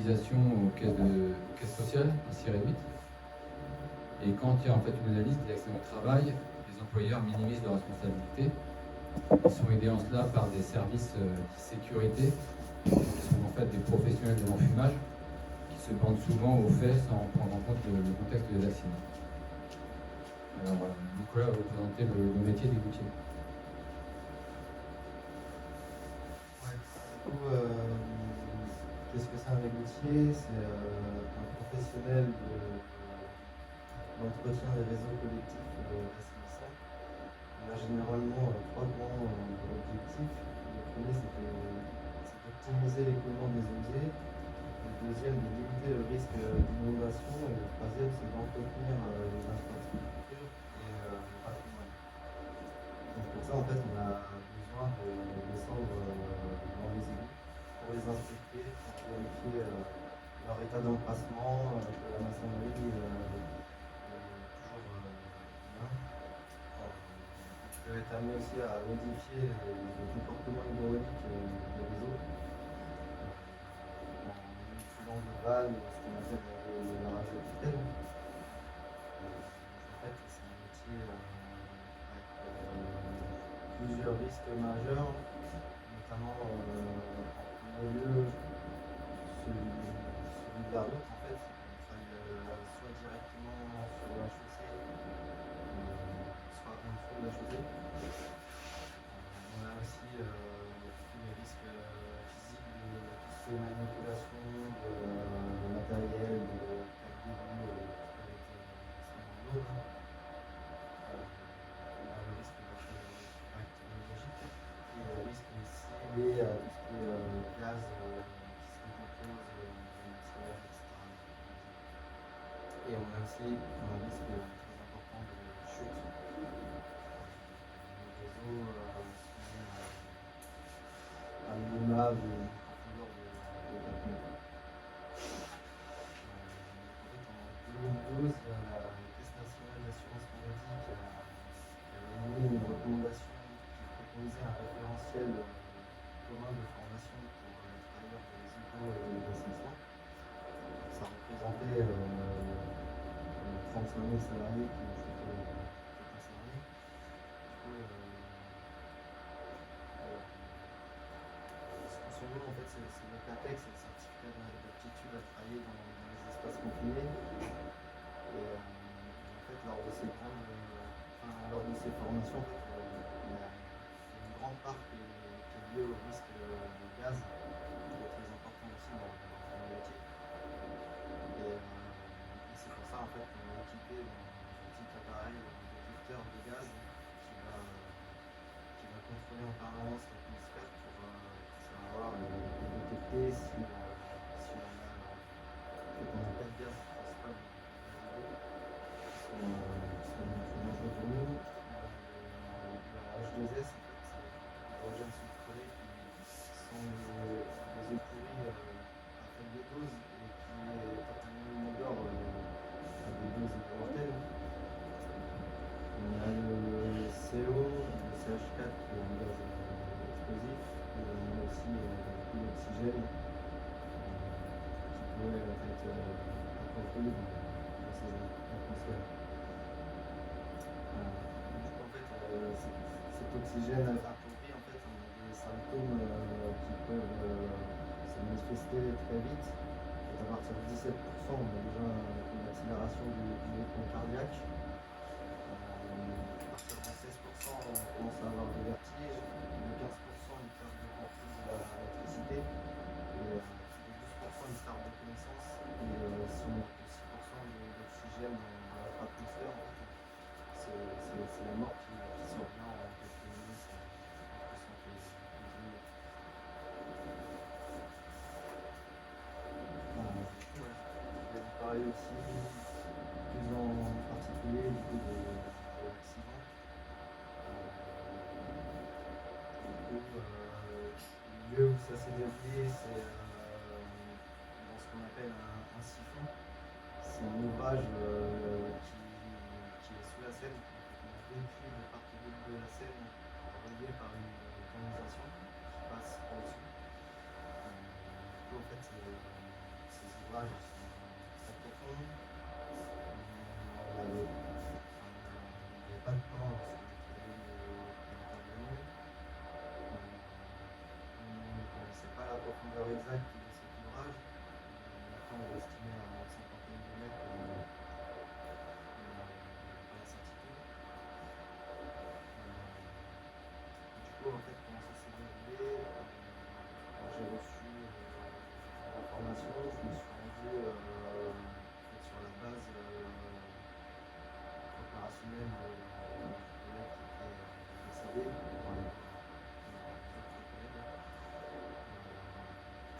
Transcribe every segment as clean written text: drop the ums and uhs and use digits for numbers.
cotisation aux caisses sociales assez réduite. Et quand il y a en fait une analyse des accidents du travail, les employeurs minimisent leurs responsabilités. Ils sont aidés en cela par des services de sécurité, qui sont en fait des professionnels de l'enfumage, qui se bandent souvent aux faits sans prendre en compte le contexte des accidents. Alors, Nicolas va vous présenter le métier des gouttiers. Ouais, du coup, qu'est-ce que c'est un égoutier? C'est un professionnel d'entretien des réseaux collectifs d'assainissement. On a généralement trois grands objectifs. Le premier, c'est d'optimiser l'écoulement des eaux usées. Le deuxième, de limiter le risque d'inondation. Et le troisième, c'est d'entretenir les infrastructures et le patrimoine. Donc pour ça, en fait, on a besoin de descendre dans les égouts pour les inspecter, pour vérifier leur état d'emplacement, que la maçonnerie est toujours bien. Je peux être amené aussi à modifier le comportement hydraulique des réseaux en manipulant de vannes, ce qu'on appelle le barrage de tutelle. En fait, c'est un métier avec plusieurs risques majeurs, notamment en premier lieu celui de la route. En fait, on travaille soit directement sur la chaussée, soit en dessous de la chaussée. On a aussi tous les risques physiques de tout ce qui est manipulation de matériel, de plaques d'égout, tout ce qui va être extrêmement lourd. On a le risque bactériologique et le risque aussi lié à tout ce qui est gaz qui se décompose dans l'atmosphère, etc. Et on a aussi un risque très important de chute. Les réseaux sont à minima d'une profondeur de 4 mètres. En 2012, la Caisse nationale d'assurance maladie qui avait émis une recommandation qui proposait un référentiel commun de formation pour les travailleurs des égouts et des assainissements. Ça représentait 35 000 salariés qui étaient concernés. Son nom, en fait, c'est le CAPEX, c'est le certificat d'aptitude à travailler dans les espaces confinés. Et en fait, lors de ces formations, en fait, il y a une grande part qui est liée au risque de gaz, qui est très important aussi dans le métier. Et c'est pour ça, en fait, qu'on est équipé d'un petit appareil, un détecteur de gaz qui va contrôler en permanence l'atmosphère pour savoir et détecter si on a fait qu'on n'a pas de gaz principal dans les égouts, qui sont dangereux pour nous. Le H2S, en fait, c'est l'hydrogène sulfuré qui sont les eaux pourries à faible dose et qui est totalement inodore à des doses mortelles. On a le CO, le CH4 qui est un gaz explosif, et on a aussi beaucoup d'oxygène qui peut être appauvri dans ces atmosphères. Du coup, en fait, cet oxygène appauvri, en fait, on a des symptômes qui peuvent se manifester très vite. À partir de 17%, on a déjà une accélération du rythme cardiaque. À partir de 16%, on commence à avoir des vertiges. De 15%, une perte de contrôle de l'électricité. Et de 12%, une perte de connaissance. Et si on a que 6% d'oxygène dans notre atmosphère, en fait, c'est la mort qui survient en quelques minutes. Je vais vous parler aussi plus en particulier du coup de l'accident. Du coup, le lieu où ça s'est déroulé, c'est dans ce qu'on appelle un siphon. C'est un ouvrage qui est sous la Seine. On véhicule la partie de la Seine reliée par une canalisation qui passe par-dessus. Du coup, en fait, c'est ouvrages sont très profonds. On n'avait pas de temps lorsqu'on est intervenu. On ne connaissait pas la profondeur exacte de cet ouvrage. Maintenant, on l'estimait à 50 mm la certitude. Du coup, en fait, comment ça s'est déroulé, quand j'ai reçu l'information, je me suis rendu en fait, sur la base opérationnelle du collègue qui était décédé, par les autres collègues.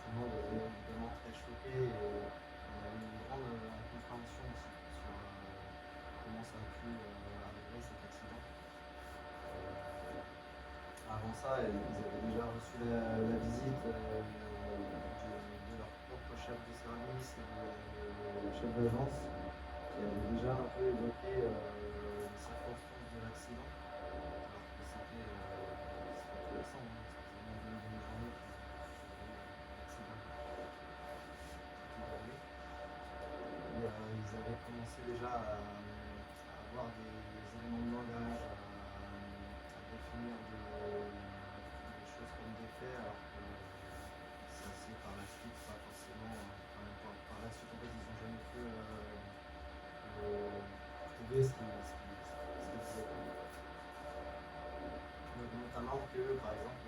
Tout le monde était évidemment très choqué et on a eu une grande incompréhension aussi sur comment ça a pu arriver cet accident. Avant ça, ils avaient déjà reçu la visite de leur propre chef de service et de chef d'agence qui avait déjà un peu évoqué les circonstances de l'accident. Alors que c'était tout récent, hein, ça faisait moins d'une demi-journée que l'accident était arrivé. Et ils avaient commencé déjà à avoir des éléments de langage, à définir des choses comme des faits, alors que ça c'est par la suite pas forcément. Par la suite, en fait, ils n'ont jamais pu prouver ce qu'ils disaient. Notamment que, par exemple,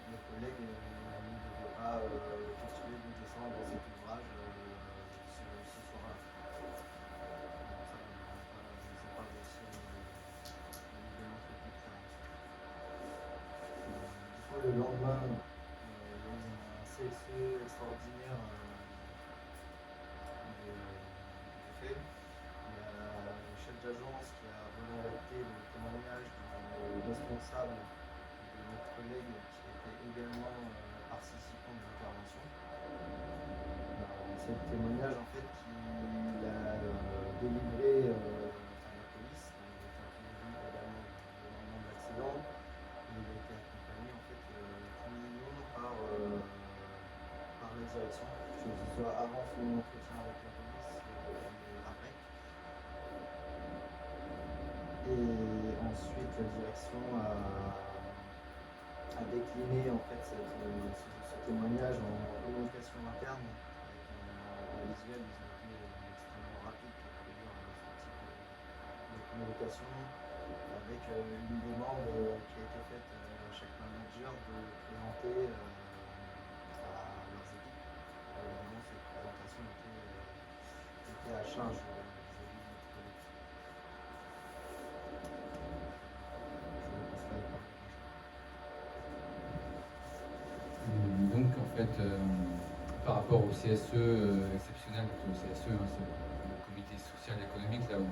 les collègues ne devaient pas postuler de descendre cet ouvrage ce soir-là. Ils n'ont pas réussi à nous démontrer le contraire. Du coup, le lendemain, il y a eu un CSE extraordinaire du fait. Il y a le chef d'agence qui a relaté le témoignage du responsable de notre collègue qui était également participant de l'intervention. C'est le témoignage en fait qu'il a délivré à la police. Il a été intervenu également au moment de l'accident. Il a été accompagné en fait tout le long par la direction, que ce soit avant son entretien avec la police et après. Et ensuite la direction a décliné en fait ce témoignage en communication interne avec un visuel. Ils ont été extrêmement rapides pour produire ce type de communication avec une demande qui a été faite à chaque manager de présenter à leurs équipes. Évidemment, cette présentation était à charge vis-à-vis de notre collègue. Je vous passerai la parole. Donc en fait, par rapport au CSE exceptionnel, donc le CSE, hein, c'est le comité social et économique, là où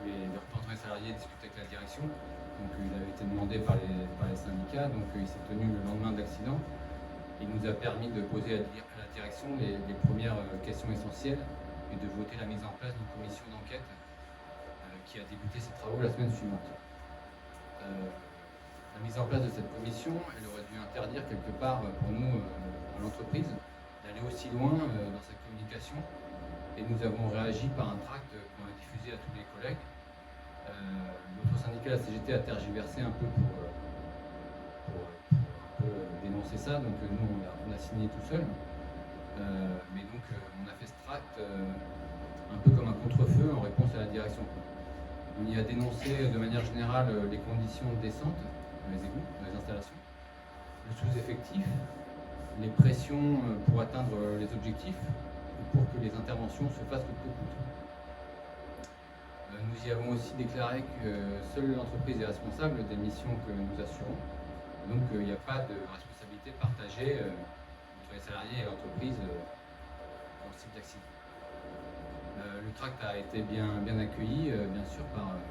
les représentants des salariés discutaient avec la direction. Donc il avait été demandé par les syndicats, donc il s'est tenu le lendemain de l'accident. Il nous a permis de poser à la direction les premières questions essentielles et de voter la mise en place d'une commission d'enquête qui a débuté ses travaux la semaine suivante. La mise en place de cette commission, elle aurait dû interdire quelque part pour nous, à l'entreprise, d'aller aussi loin dans cette communication. Et nous avons réagi par un tract qu'on a diffusé à tous les collègues. Notre syndicat, la CGT, a tergiversé un peu pour un peu dénoncer ça. Donc nous, on a signé tout seul. Mais donc on a fait ce tract un peu comme un contre-feu en réponse à la direction. On y a dénoncé de manière générale les conditions de descente dans les égouts, dans les installations, le sous-effectif, les pressions pour atteindre les objectifs ou pour que les interventions se fassent coûte que coûte. Nous y avons aussi déclaré que seule l'entreprise est responsable des missions que nous assurons. Donc il n'y a pas de responsabilité partagée entre les salariés et l'entreprise dans ce type d'accident. Le tract a été bien accueilli, bien sûr, par une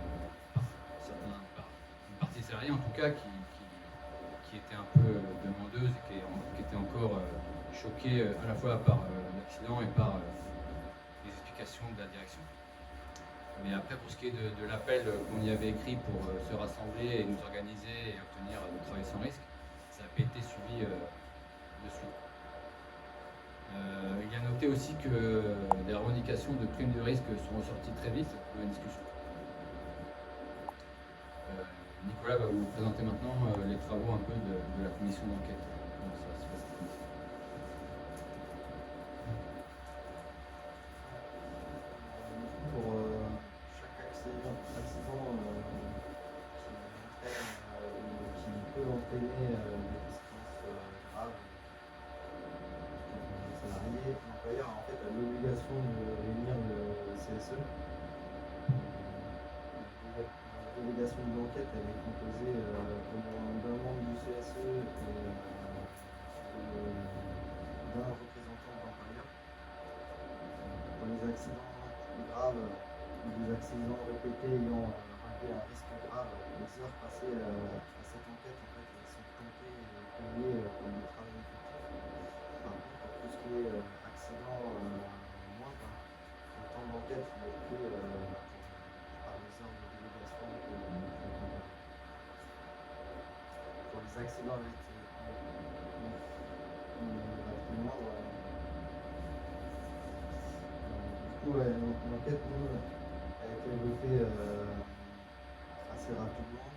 partie des salariés, en tout cas, qui était un peu demandeuse et qui était encore choquée à la fois par l'accident et par les explications de la direction. Mais après, pour ce qui est de l'appel qu'on y avait écrit pour se rassembler et nous organiser et obtenir de travail sans risque, ça n'a pas été suivi de suite. Il y a noter aussi que des revendications de primes de risque sont ressorties très vite dans la discussion. Nicolas va vous présenter maintenant les travaux un peu de la commission d'enquête. Comment ça se passe, cette commission. Pour chaque accident qui peut entraîner des conséquences graves pour un salarié, l'employeur en fait, a l'obligation de réunir le CSE. L'obligation de l'enquête elle est composée d'un membre du CSE et d'un représentant de l'employeur. Pour les accidents graves ou des accidents répétés ayant relevé un risque grave, les heures passées à cette enquête en fait, elles sont comptées et payées comme du travail effectif. Par contre, pour tout ce qui est accident moindre, le temps d'enquête n'est que par les heures de délégation de l'employeur. Pour les accidents avec moindre, l'enquête, nous, a été évoquée assez rapidement.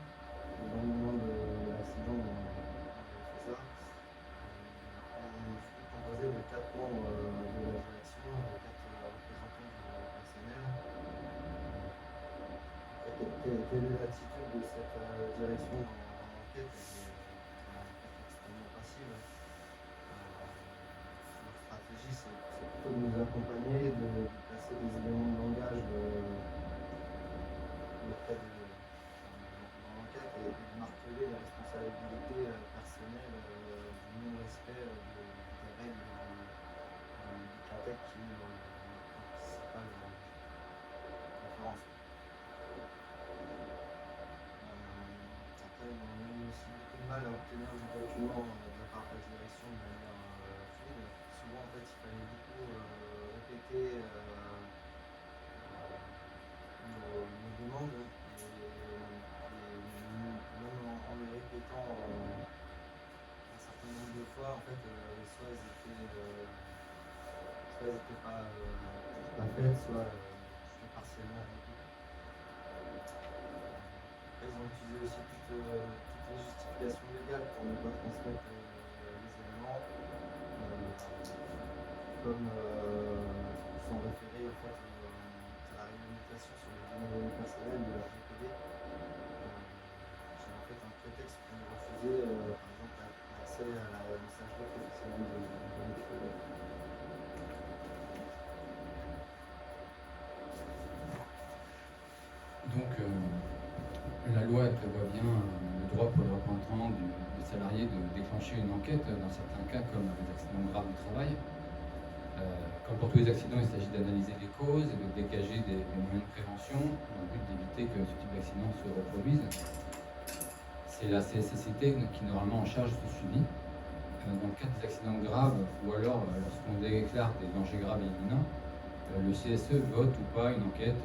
Dans le moment de l'accident, on a fait ça. On est composé de 4 membres de la direction et 4 représentants du personnel. Quelle est l'attitude de cette direction dans l'enquête? Elle est extrêmement passive. Notre stratégie, c'est plutôt de nous accompagner, de placer des éléments de langage auprès de dans l'enquête et de marteler la responsabilité personnelle du non-respect des règles du CATEC qui est notre principale référence. Après, on a eu aussi beaucoup de mal à obtenir des documents de la part de la direction de manière fluide. Souvent, en fait, il fallait beaucoup répéter nos demandes et même en les répétant un certain nombre de fois, en fait, soit elles étaient pas faites, soit partiellement répétées. Après, ils ont utilisé aussi toutes les justifications légales pour ne pas transmettre les éléments, comme s'en référer en fait à la réglementation sur les données personnelles de la RGPD. J'ai en fait un prétexte pour me refuser, par exemple, l'accès à la messagerie professionnelle de données privées. Donc, la loi prévoit bien le droit pour le représentant du salarié de déclencher une enquête dans certains cas comme les accidents graves du travail. Comme pour tous les accidents, il s'agit d'analyser les causes et de dégager des moyens de prévention dans le but d'éviter que ce type d'accident se reproduise. C'est la CSCT qui est normalement en charge de ce suivi. Dans le cas des accidents graves ou alors lorsqu'on déclare des dangers graves et imminents, le CSE vote ou pas une enquête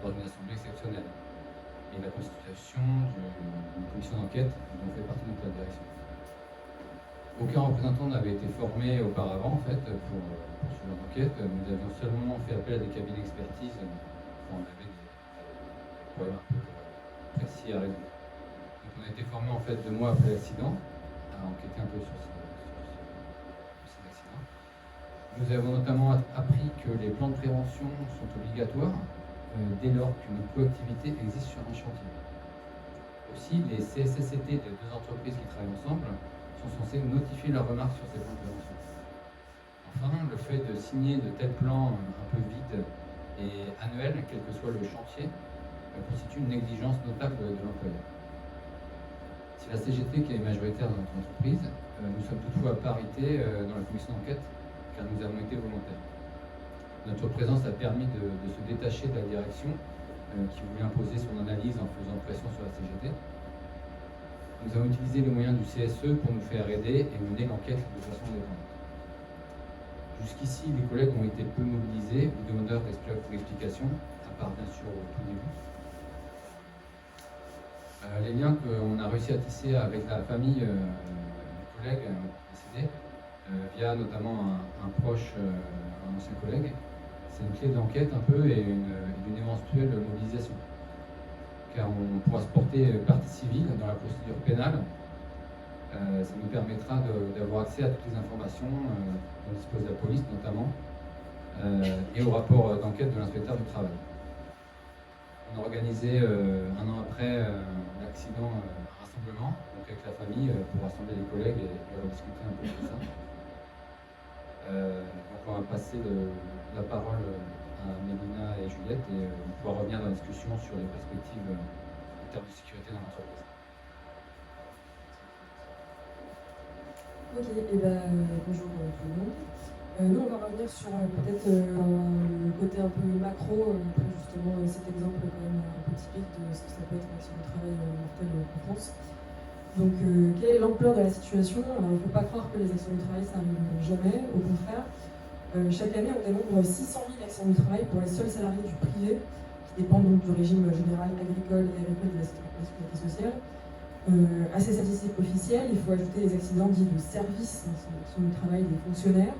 dans une assemblée exceptionnelle. Et la constitution d'une commission d'enquête dont fait partie de la direction. Aucun représentant n'avait été formé auparavant en fait pour ce genre d'enquête. Nous avions seulement fait appel à des cabinets d'expertise quand on avait des problèmes un peu précis à résoudre. Donc on a été formé en fait 2 mois après l'accident à enquêter un peu sur ces accidents. Nous avons notamment appris que les plans de prévention sont obligatoires dès lors qu'une coactivité existe sur un chantier. Aussi, les CSCT des 2 entreprises qui travaillent ensemble sont censés notifier leurs remarques sur ces plans de prévention. Enfin, le fait de signer de tels plans un peu vides et annuels, quel que soit le chantier, constitue une négligence notable de l'employeur. C'est la CGT qui est majoritaire dans notre entreprise. Nous sommes toutefois à parité dans la commission d'enquête car nous avons été volontaires. Notre présence a permis de se détacher de la direction qui voulait imposer son analyse en faisant pression sur la CGT. Nous avons utilisé les moyens du CSE pour nous faire aider et mener l'enquête de façon indépendante. Jusqu'ici, les collègues ont été peu mobilisés ou demandeurs d'explications, à part bien sûr au tout début. Les liens qu'on a réussi à tisser avec la famille du collègue décédé via notamment un proche, un ancien collègue. C'est une clé d'enquête un peu et d'une éventuelle mobilisation. Car on pourra se porter partie civile dans la procédure pénale. Ça nous permettra d'avoir accès à toutes les informations dont dispose la police notamment et au rapport d'enquête de l'inspecteur du travail. On a organisé un an après l'accident un rassemblement donc avec la famille pour rassembler les collègues et rediscuter un peu de tout ça. Donc on va passer la parole à Mélina et Juliette et on pourra revenir dans la discussion sur les perspectives en termes de sécurité dans l'entreprise. Ok, et bonjour tout le monde. Nous, on va revenir sur peut-être le côté un peu macro, après justement cet exemple quand même un peu typique de ce que ça peut être un accident de travail mortel en France. Donc, quelle est l'ampleur de la situation? Alors, il ne faut pas croire que les accidents du travail, ça n'arrive jamais, au contraire. Chaque année, on dénombre 600 000 accidents du travail pour les seuls salariés du privé, qui dépendent donc du régime général agricole et agricole de la sécurité sociale. À ces statistiques officielles, il faut ajouter les accidents dits de service, accidents du travail des fonctionnaires.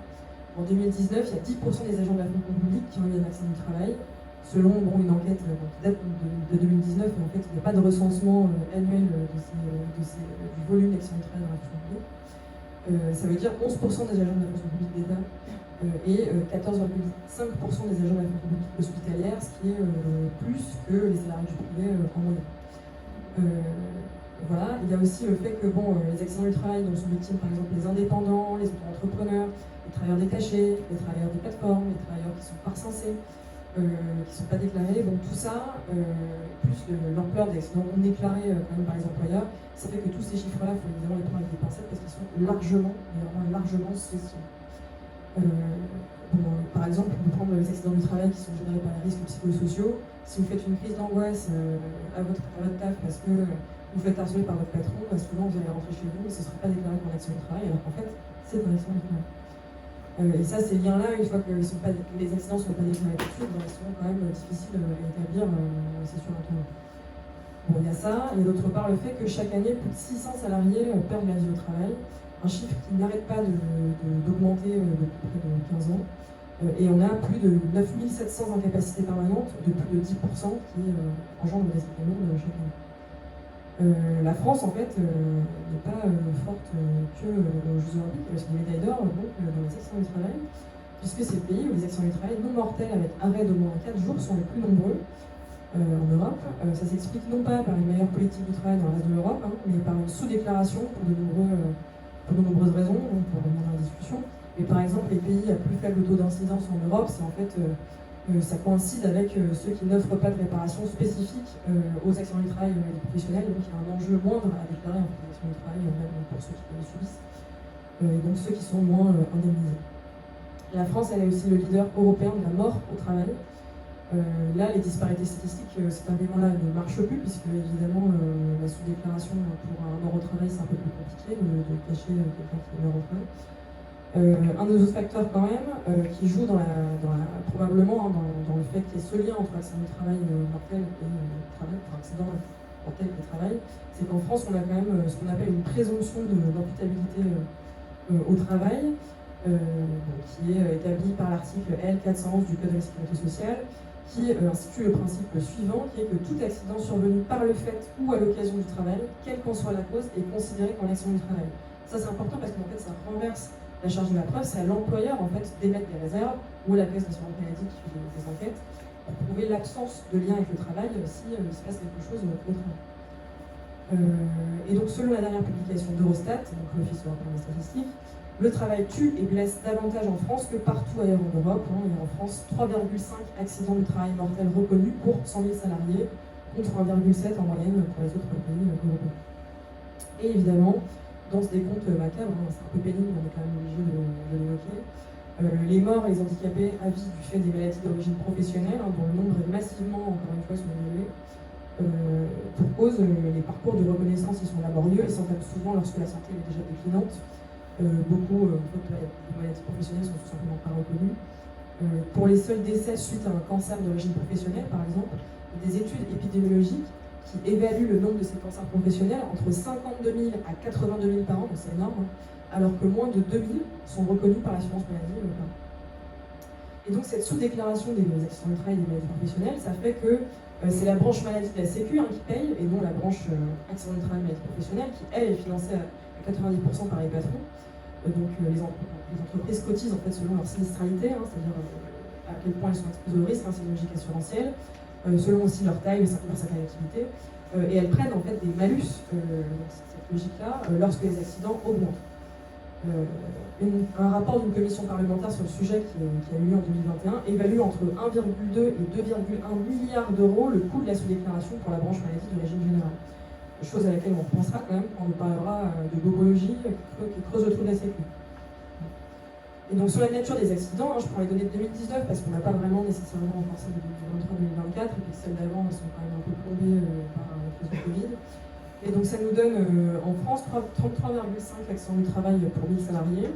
En 2019, il y a 10% des agents de la fonction publique qui ont eu un accident du travail. Selon une enquête qui date de 2019, en fait, il n'y a pas de recensement annuel du volume d'accidents du travail dans la fonction publique. Ça veut dire 11% des agents de la fonction publique d'État et 14,5% des agents de la fonction publique hospitalière, ce qui est plus que les salariés du privé en moyenne. Voilà. Il y a aussi le fait que les accidents du travail dont sont victimes par exemple les indépendants, les auto-entrepreneurs, les travailleurs détachés, les travailleurs des plateformes, les travailleurs qui sont pas recensés, qui ne sont pas déclarés, tout ça, plus l'ampleur des accidents non déclarés quand même par les employeurs, ça fait que tous ces chiffres-là, il faut évidemment les prendre avec des pincettes parce qu'ils sont largement, mais vraiment largement sous-estimés. Par exemple, on peut prendre les accidents du travail qui sont générés par les risques psychosociaux. Si vous faites une crise d'angoisse à votre taf parce que vous faites harceler par votre patron, souvent vous allez rentrer chez vous et ce ne sera pas déclaré comme un accident du travail, alors qu'en fait, c'est un accident du travail. Et ça, ces liens-là, une fois que les accidents ne sont pas déclarés tout de suite, ils sont quand même difficiles à établir, c'est sûr, en tout cas. Il y a ça, et d'autre part le fait que chaque année, plus de 600 salariés perdent la vie au travail, un chiffre qui n'arrête pas d'augmenter depuis près de 15 ans. Et on a plus de 9700 incapacités permanentes, de plus de 10% qui engendrent des accidents chaque année. La France, en fait, n'est pas forte que aux Jeux Olympiques, parce que les médailles d'or dans les accidents du travail, puisque c'est le pays où les accidents du travail non mortels avec arrêt d'au moins 4 jours sont les plus nombreux en Europe. Ça s'explique non pas par une meilleure politique du travail dans le reste de l'Europe, mais par une sous-déclaration pour de nombreuses raisons, pour revenir dans la discussion. Mais par exemple, les pays à plus faible taux d'incidence en Europe, c'est en fait ça coïncide avec ceux qui n'offrent pas de réparation spécifique aux accidents du travail des professionnels, donc il y a un enjeu moindre à déclarer en fait, les accidents du travail, même pour ceux qui les subissent, donc ceux qui sont moins indemnisés. La France, elle est aussi le leader européen de la mort au travail. Là, les disparités statistiques, cet argument-là ne marche plus, puisque évidemment, la sous-déclaration pour un mort au travail, c'est un peu plus compliqué de cacher quelqu'un qui meurt au travail. Un des autres facteurs quand même qui joue probablement dans le fait qu'il y ait ce lien entre accident du travail mortel et travail, accident mortel et travail, c'est qu'en France on a quand même ce qu'on appelle une présomption d'imputabilité au travail, qui est établie par l'article L411 du Code de la sécurité sociale, qui institue le principe suivant, qui est que tout accident survenu par le fait ou à l'occasion du travail, quelle qu'en soit la cause, est considéré comme un accident du travail. Ça c'est important parce qu'en fait ça renverse la charge de la preuve, c'est à l'employeur en fait d'émettre des réserves ou à la caisse d'assurance maladie qui fait des enquêtes pour prouver l'absence de lien avec le travail si il se passe quelque chose au travail. Et donc selon la dernière publication d'Eurostat, donc l'Office européen des statistiques, le travail tue et blesse davantage en France que partout ailleurs en Europe. Il y a en France 3,5 accidents du travail mortels reconnus pour 100 000 salariés, contre 1,7 en moyenne pour les autres pays européens. Et évidemment, dans ce décompte macabre, c'est un peu pénible, on est quand même obligé de l'évoquer, les morts et les handicapés à vie du fait des maladies d'origine professionnelle, dont le nombre est massivement, encore une fois, sous-évalué, pour cause, les parcours de reconnaissance ils sont laborieux et s'entament souvent lorsque la santé est déjà déclinante. Beaucoup de maladies professionnelles sont tout simplement pas reconnues. Pour les seuls décès suite à un cancer d'origine professionnelle, par exemple, des études épidémiologiques qui évalue le nombre de ces cancers professionnels entre 52 000 à 82 000 par an, donc c'est énorme, alors que moins de 2000 sont reconnus par l'assurance maladie. Et donc cette sous-déclaration des accidents du travail et des maladies professionnelles, ça fait que c'est la branche maladie de la Sécu qui paye, et non la branche accident du travail et maladie professionnelle, qui elle est financée à 90% par les patrons. Donc les entreprises cotisent en fait selon leur sinistralité, c'est-à-dire à quel point elles sont exposées au risque, c'est une logique assurantielle, selon aussi leur taille, leur secteur d'activité, et elles prennent en fait des malus dans cette logique-là lorsque les accidents augmentent. Un rapport d'une commission parlementaire sur le sujet qui a eu lieu en 2021 évalue entre 1,2 et 2,1 milliards d'euros le coût de la sous-déclaration pour la branche maladie du régime général. Chose à laquelle on repensera quand même quand on parlera de bobologie qui creuse le trou de la Sécu. Et donc sur la nature des accidents, je prends les données de 2019 parce qu'on n'a pas vraiment nécessairement renforcé de 2023-2024 et que celles d'avant sont quand même un peu plombées par la crise du Covid. Et donc ça nous donne en France 33,5 accidents du travail pour 1000 salariés.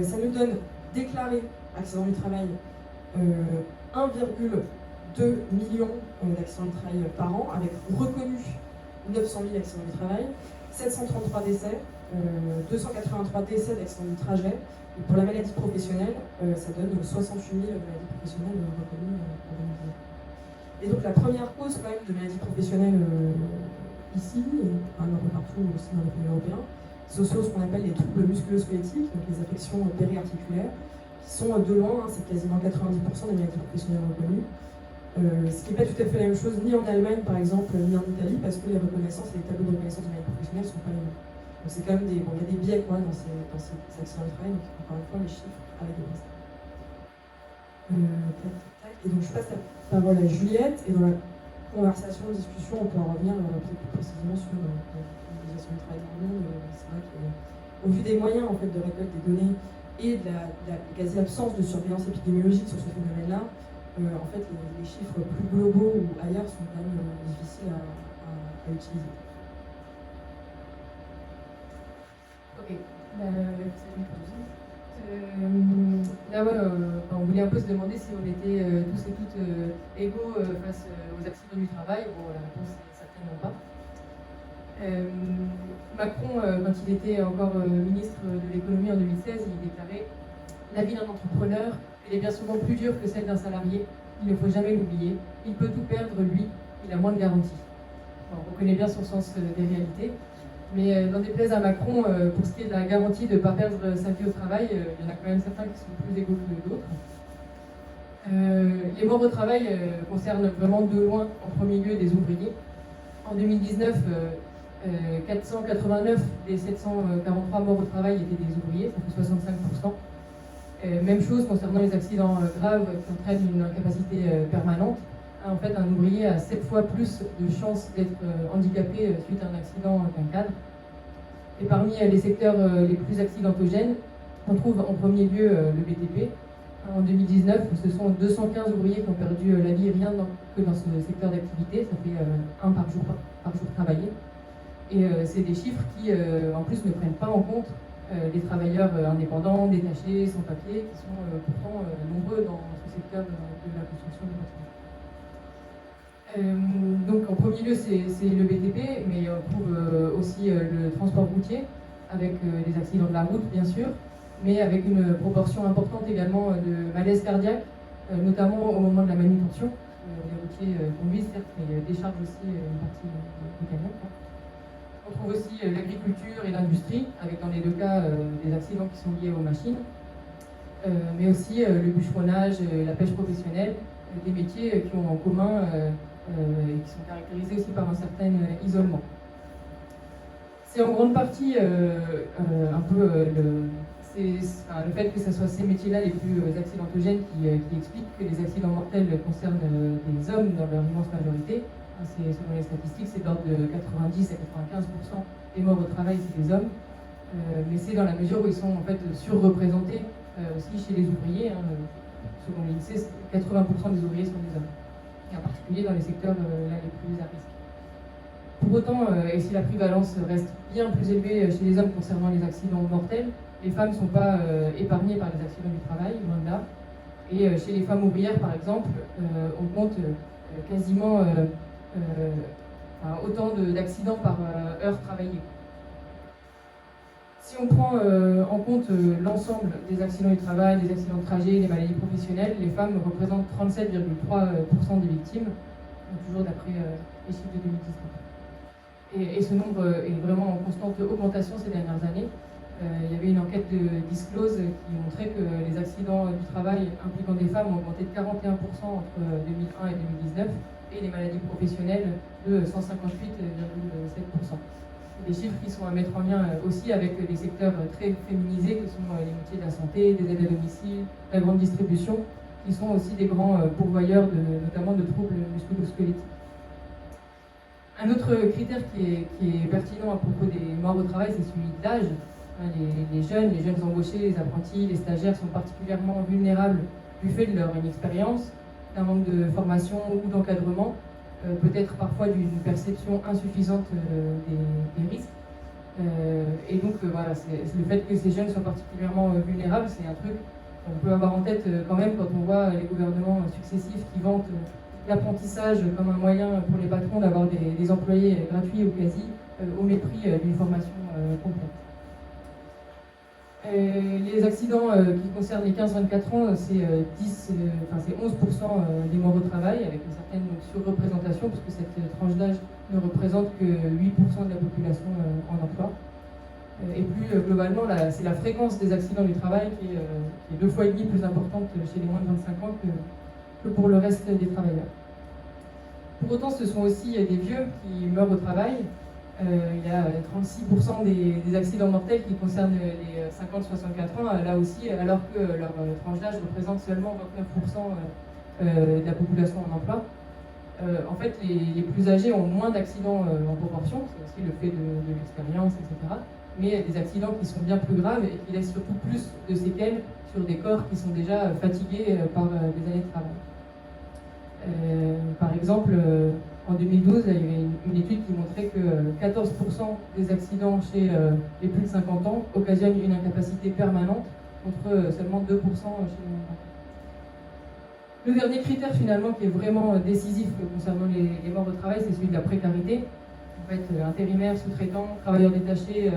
Ça nous donne déclaré accidents du travail 1,2 million d'accidents du travail par an, avec reconnu 900 000 accidents du travail, 733 décès, 283 décès d'accidents du trajet. Et pour la maladie professionnelle, ça donne 68 000 maladies professionnelles reconnues en 2019. Et donc la première cause quand même de maladies professionnelles ici, et un peu partout aussi dans les pays européens, ce sont ce qu'on appelle les troubles musculo-squelettiques, donc les affections périarticulaires, qui sont de loin, c'est quasiment 90% des maladies professionnelles reconnues. Ce qui n'est pas tout à fait la même chose ni en Allemagne par exemple, ni en Italie, parce que les reconnaissances et les tableaux de reconnaissance des maladies professionnelles ne sont pas les mêmes. Donc c'est quand même il y a des biais dans ces accidents de travail, donc encore une fois les chiffres avec des risques. Et donc je passe la parole à Juliette, et dans la conversation, discussion, on peut en revenir peut-être plus précisément sur l'organisation du travail dans le monde. C'est vrai qu'au vu des moyens en fait, de récolte des données et de la quasi-absence de surveillance épidémiologique sur ce phénomène-là, en fait, les chiffres plus globaux ou ailleurs sont quand même difficiles à utiliser. Ok, là, voilà, on voulait un peu se demander si on était tous et toutes égaux face aux accidents du travail. Bon, la réponse est certainement pas. Macron, quand il était encore ministre de l'économie en 2016, il déclarait « La vie d'un entrepreneur, elle est bien souvent plus dure que celle d'un salarié. Il ne faut jamais l'oublier. Il peut tout perdre, lui. Il a moins de garanties. » On reconnaît bien son sens des réalités. Mais n'en déplaise à Macron, pour ce qui est de la garantie de ne pas perdre sa vie au travail, il y en a quand même certains qui sont plus égaux que d'autres. Les morts au travail concernent vraiment de loin, en premier lieu, des ouvriers. En 2019, 489 des 743 morts au travail étaient des ouvriers, ça fait 65%. Même chose concernant les accidents graves qui entraînent une incapacité permanente. En fait, un ouvrier a 7 fois plus de chances d'être handicapé suite à un accident qu'un cadre. Et parmi les secteurs les plus accidentogènes, on trouve en premier lieu le BTP. En 2019, ce sont 215 ouvriers qui ont perdu la vie, rien que dans ce secteur d'activité, ça fait un par jour travaillé. Et c'est des chiffres qui, en plus, ne prennent pas en compte les travailleurs indépendants, détachés, sans papier, qui sont pourtant nombreux dans ce secteur de la construction du bâtiment. Donc en premier lieu c'est le BTP, mais on trouve aussi le transport routier, avec les accidents de la route bien sûr, mais avec une proportion importante également de malaise cardiaque, notamment au moment de la manutention. Les routiers conduisent certes, mais déchargent aussi une partie du camion. On trouve aussi l'agriculture et l'industrie, avec dans les deux cas des accidents qui sont liés aux machines, mais aussi le bûcheronnage, la pêche professionnelle, des métiers qui ont en commun et qui sont caractérisés aussi par un certain isolement. C'est en grande partie un peu le fait que ce soit ces métiers-là les plus accidentogènes qui explique que les accidents mortels concernent des hommes dans leur immense majorité. Selon les statistiques, c'est d'ordre de 90 à 95% des morts au travail, c'est des hommes. Mais c'est dans la mesure où ils sont en fait surreprésentés aussi chez les ouvriers. Selon l'INSEE, 80% des ouvriers sont des hommes, et en particulier dans les secteurs là, les plus à risque. Pour autant, et si la prévalence reste bien plus élevée chez les hommes concernant les accidents mortels, les femmes ne sont pas épargnées par les accidents du travail, loin de là. Et chez les femmes ouvrières, par exemple, on compte quasiment autant d'accidents par heure travaillée. Si on prend en compte l'ensemble des accidents du travail, des accidents de trajet, des maladies professionnelles, les femmes représentent 37,3% des victimes, donc toujours d'après les chiffres de 2019. Et ce nombre est vraiment en constante augmentation ces dernières années. Il y avait une enquête de Disclose qui montrait que les accidents du travail impliquant des femmes ont augmenté de 41% entre 2001 et 2019 et les maladies professionnelles de 158,7%. Des chiffres qui sont à mettre en lien aussi avec des secteurs très féminisés que sont les métiers de la santé, des aides à domicile, la grande distribution, qui sont aussi des grands pourvoyeurs notamment de troubles musculo-squelettiques. Un autre critère qui est pertinent à propos des morts au travail, c'est celui de l'âge. Les jeunes embauchés, les apprentis, les stagiaires sont particulièrement vulnérables du fait de leur inexpérience, d'un manque de formation ou d'encadrement, peut-être parfois d'une perception insuffisante des risques. Et donc voilà, c'est le fait que ces jeunes soient particulièrement vulnérables, c'est un truc qu'on peut avoir en tête quand même quand on voit les gouvernements successifs qui vantent l'apprentissage comme un moyen pour les patrons d'avoir des employés gratuits ou quasi, au mépris d'une formation complète. Les accidents qui concernent les 15-24 ans, c'est 11% des morts au travail, avec une certaine surreprésentation, puisque cette tranche d'âge ne représente que 8% de la population en emploi. Et plus globalement, c'est la fréquence des accidents du travail qui est 2,5 fois plus importante chez les moins de 25 ans que pour le reste des travailleurs. Pour autant, ce sont aussi des vieux qui meurent au travail. Il y a 36% des accidents mortels qui concernent les 50-64 ans, là aussi, alors que leur tranche d'âge représente seulement 29% de la population en emploi. En fait, les plus âgés ont moins d'accidents en proportion, c'est aussi le fait de l'expérience, etc. Mais des accidents qui sont bien plus graves et qui laissent surtout plus de séquelles sur des corps qui sont déjà fatigués par des années de travail. Par exemple, en 2012, il y avait une étude qui montrait que 14% des accidents chez les plus de 50 ans occasionnent une incapacité permanente, contre seulement 2% chez les moins de 50 ans. Le dernier critère finalement qui est vraiment décisif concernant les morts au travail, c'est celui de la précarité. En fait, intérimaires, sous-traitants, travailleurs détachés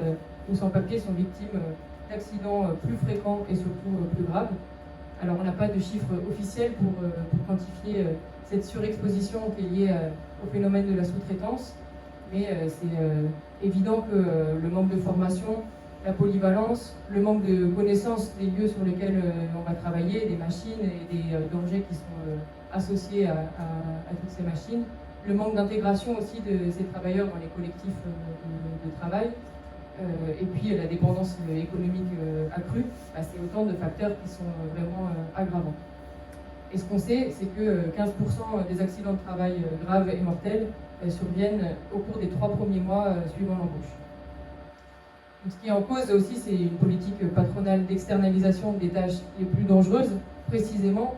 ou sans-papiers sont victimes d'accidents plus fréquents et surtout plus graves. Alors on n'a pas de chiffres officiels pour quantifier cette surexposition qui est liée au phénomène de la sous-traitance, mais c'est évident que le manque de formation, la polyvalence, le manque de connaissance des lieux sur lesquels on va travailler, des machines et des dangers qui sont associés à toutes ces machines, le manque d'intégration aussi de ces travailleurs dans les collectifs de travail, et puis la dépendance économique accrue, c'est autant de facteurs qui sont vraiment aggravants. Et ce qu'on sait, c'est que 15% des accidents de travail graves et mortels surviennent au cours des 3 premiers mois suivant l'embauche. Donc, ce qui est en cause aussi, c'est une politique patronale d'externalisation des tâches les plus dangereuses, précisément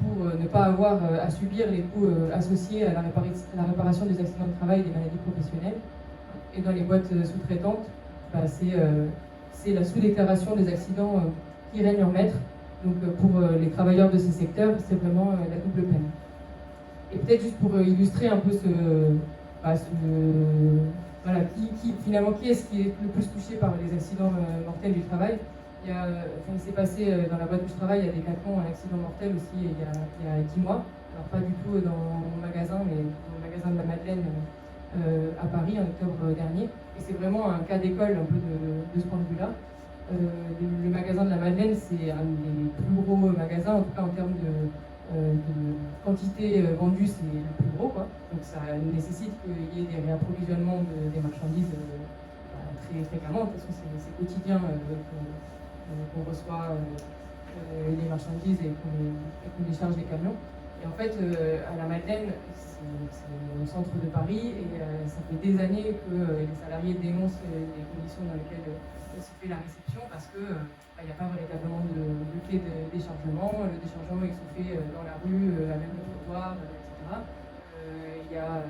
pour ne pas avoir à subir les coûts associés à la réparation des accidents de travail et des maladies professionnelles. Et dans les boîtes sous-traitantes, c'est la sous-déclaration des accidents qui règne en maître. Donc pour les travailleurs de ces secteurs, c'est vraiment la double peine. Et peut-être juste pour illustrer un peu finalement qui est-ce qui est le plus touché par les accidents mortels du travail. Il s'est passé dans la boîte où je travaille, il y a des Decathlon, un accident mortel aussi il y a 10 mois. Alors pas du tout dans mon magasin, mais dans le magasin de la Madeleine à Paris en octobre dernier. Et c'est vraiment un cas d'école un peu de ce point de vue-là. Le magasin de la Madeleine, c'est un des plus gros magasins, en tout cas en termes de quantité vendue, c'est le plus gros, quoi. Donc ça nécessite qu'il y ait des réapprovisionnements des marchandises très fréquemment. De toute façon, c'est quotidien qu'on reçoit les marchandises et qu'on décharge les camions. Et en fait, à la Madeleine, c'est au centre de Paris, et ça fait des années que les salariés dénoncent les conditions dans lesquelles se fait la réception, parce que il n'y a pas véritablement de quai de déchargement. Le déchargement il se fait dans la rue, avec le trottoir, etc. Il n'y a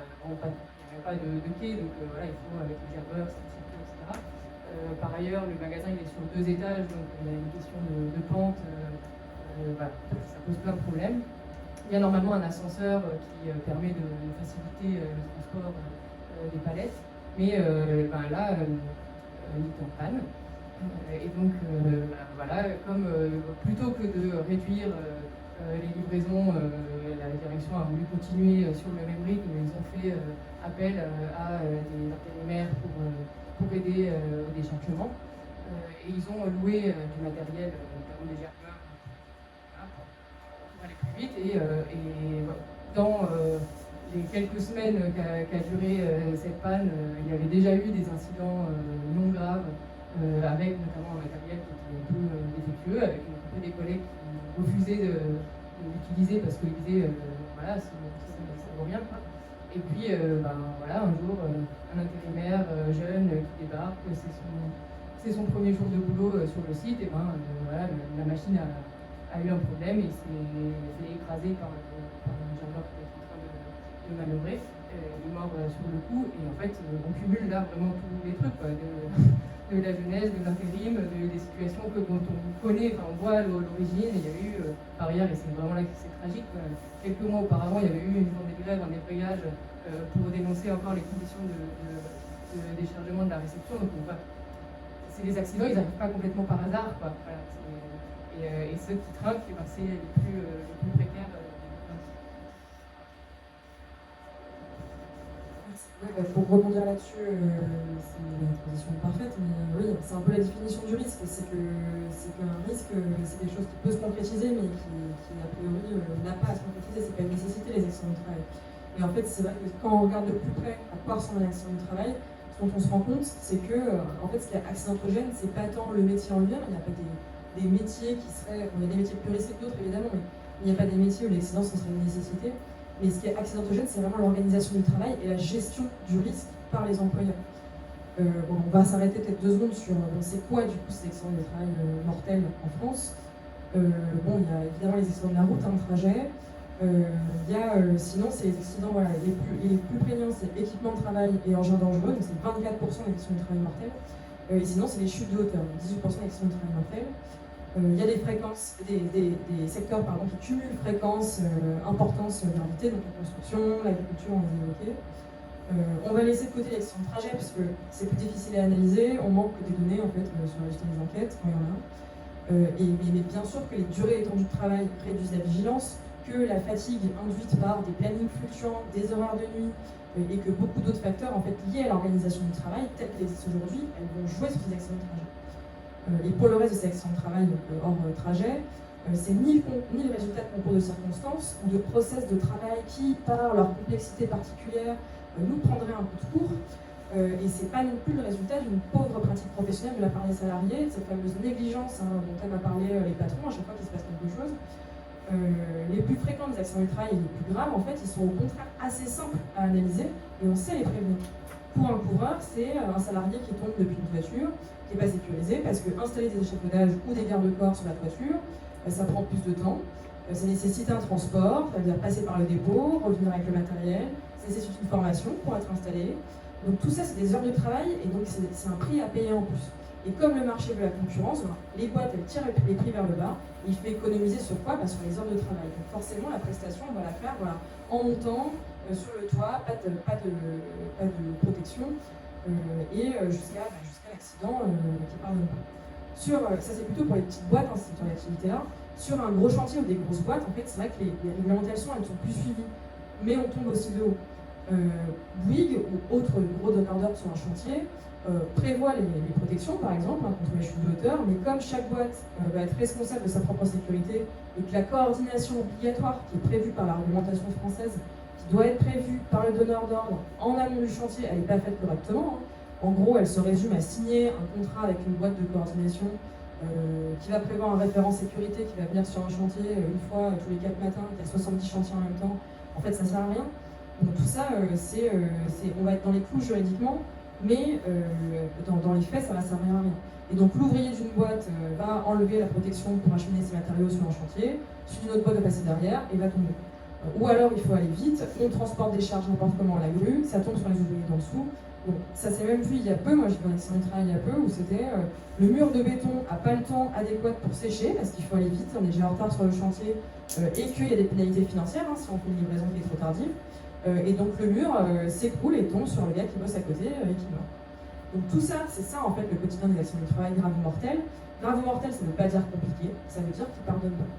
pas de quai, donc voilà, il faut avec les gerbeurs, etc. Par ailleurs, le magasin il est sur 2 étages, donc il y a une question de pente, ça pose plein de problèmes. Il y a normalement un ascenseur qui permet de faciliter le transport des palettes, mais là, il est en panne. Et donc, voilà, comme plutôt que de réduire les livraisons, la direction a voulu continuer sur le même rythme. Ils ont fait appel à des intérimaires pour aider au déchargement. Et ils ont loué du matériel, notamment des germeurs, pour aller plus vite. Et dans les quelques semaines qu'a duré cette panne, il y avait déjà eu des incidents non graves, avec notamment un matériel qui était un peu défectueux, avec un peu des collègues qui refusaient de l'utiliser parce qu'ils disaient voilà, ça vaut rien, quoi. Et puis voilà, un jour, un intérimaire jeune qui débarque, c'est son premier jour de boulot sur le site, et voilà, la machine a eu un problème et s'est écrasée par un gendarme qui était en train de manœuvrer. Il est mort sur le coup, et en fait, on cumule là vraiment tous les trucs, quoi, de la jeunesse, de l'intérim, des situations dont on connaît, enfin on voit l'origine. Il y a eu par ailleurs, et c'est vraiment là que c'est tragique, quelques mois auparavant, il y avait eu une journée de grève en débrayage pour dénoncer encore les conditions de déchargement de la réception. Donc c'est des accidents, ils n'arrivent pas complètement par hasard, quoi. Voilà, et ceux qui trinquent, c'est les plus précaires. Ouais, pour rebondir là-dessus, c'est une transition parfaite, mais oui, c'est un peu la définition du risque. C'est qu'un risque, c'est quelque chose qui peut se concrétiser, mais qui a priori n'a pas à se concrétiser. C'est pas une nécessité, les accidents du travail. Et en fait, c'est vrai que quand on regarde de plus près à quoi ressemble un accident du travail, ce dont on se rend compte, c'est que en fait, ce qui est accidentogène, c'est pas tant le métier en lui-même. Il n'y a pas des métiers qui seraient, il y a des métiers plus risqués que d'autres évidemment, mais il n'y a pas des métiers où l'accident ce serait une nécessité. Mais ce qui est accidentogène, c'est vraiment l'organisation du travail et la gestion du risque par les employeurs. On va s'arrêter peut-être 2 secondes sur c'est quoi du coup ces accidents de travail mortels en France. Il y a évidemment les accidents de la route, un trajet. Sinon, c'est les accidents les plus prégnants, c'est équipement de travail et engins dangereux, donc c'est 24% des accidents de travail mortels. Et sinon, c'est les chutes de hauteur, 18% des accidents de travail mortels. Il y a des fréquences, des secteurs qui cumulent fréquence, importance, gravité, donc la construction, l'agriculture, on les a évoqués. On va laisser de côté l'accident de trajet parce que c'est plus difficile à analyser, on manque des données en fait sur la gestion des enquêtes quand il y en a. Mais bien sûr que les durées étendues de travail réduisent la vigilance, que la fatigue induite par des plannings fluctuants, des horaires de nuit, et que beaucoup d'autres facteurs en fait liés à l'organisation du travail, telles qu'elles existent aujourd'hui, elles vont jouer sur ces accidents de trajet. Et pour le reste de ces accidents de travail, donc hors trajet, c'est ni le résultat de concours de circonstances ou de process de travail qui, par leur complexité particulière, nous prendraient un coup de cours. Et c'est pas non plus le résultat d'une pauvre pratique professionnelle de la part des salariés, de cette fameuse négligence dont a parlé les patrons à chaque fois qu'il se passe quelque chose. Les plus fréquents des accidents du travail et les plus graves, en fait, ils sont au contraire assez simples à analyser et on sait les prévenir. Pour un coureur, c'est un salarié qui tombe depuis une voiture, qui n'est pas sécurisé, parce que installer des échafaudages ou des garde-corps sur la toiture, ça prend plus de temps, ça nécessite un transport, c'est-à-dire passer par le dépôt, revenir avec le matériel, ça nécessite une formation pour être installé. Donc tout ça, c'est des heures de travail et donc c'est un prix à payer en plus. Et comme le marché veut la concurrence, les boîtes elles tirent les prix vers le bas, et il faut économiser sur quoi ? Sur les heures de travail. Donc forcément, la prestation, on va la faire en montant sur le toit, pas de protection, et jusqu'à l'accident qui parle de nous. Ça c'est plutôt pour les petites boîtes, ce secteur d'activité-là. Sur un gros chantier ou des grosses boîtes, en fait, c'est vrai que les réglementations, elles sont plus suivies, mais on tombe aussi de haut. Bouygues ou autres gros donneurs d'ordre sur un chantier prévoit les protections, par exemple, contre les chutes de hauteur, mais comme chaque boîte va être responsable de sa propre sécurité et que la coordination obligatoire qui est prévue par la réglementation française, qui doit être prévue par le donneur d'ordre en amont du chantier, elle n'est pas faite correctement. En gros, elle se résume à signer un contrat avec une boîte de coordination qui va prévoir un référent sécurité qui va venir sur un chantier une fois tous les 4 matins, qui a 70 chantiers en même temps. En fait, ça ne sert à rien. Donc tout ça, on va être dans les clous juridiquement, mais dans les faits, ça va servir à rien. Et donc l'ouvrier d'une boîte va enlever la protection pour acheminer ses matériaux sur un chantier, suite d'une autre boîte va passer derrière et va tomber. Ou alors il faut aller vite, on transporte des charges n'importe comment à la grue, ça tombe sur les ouvriers d'en dessous. Donc ça s'est même vu il y a peu, moi j'ai fait un accident de travail il y a peu, où c'était le mur de béton n'a pas le temps adéquat pour sécher, parce qu'il faut aller vite, on est déjà en retard sur le chantier, et qu'il y a des pénalités financières si on fait une livraison qui est trop tardive. Et donc le mur s'écroule et tombe sur le gars qui bosse à côté et qui meurt. Donc tout ça, c'est ça en fait le quotidien des accidents du travail graves ou mortels. Grave ou mortel, ça ne veut pas dire compliqué, ça veut dire qu'ils ne pardonnent pas.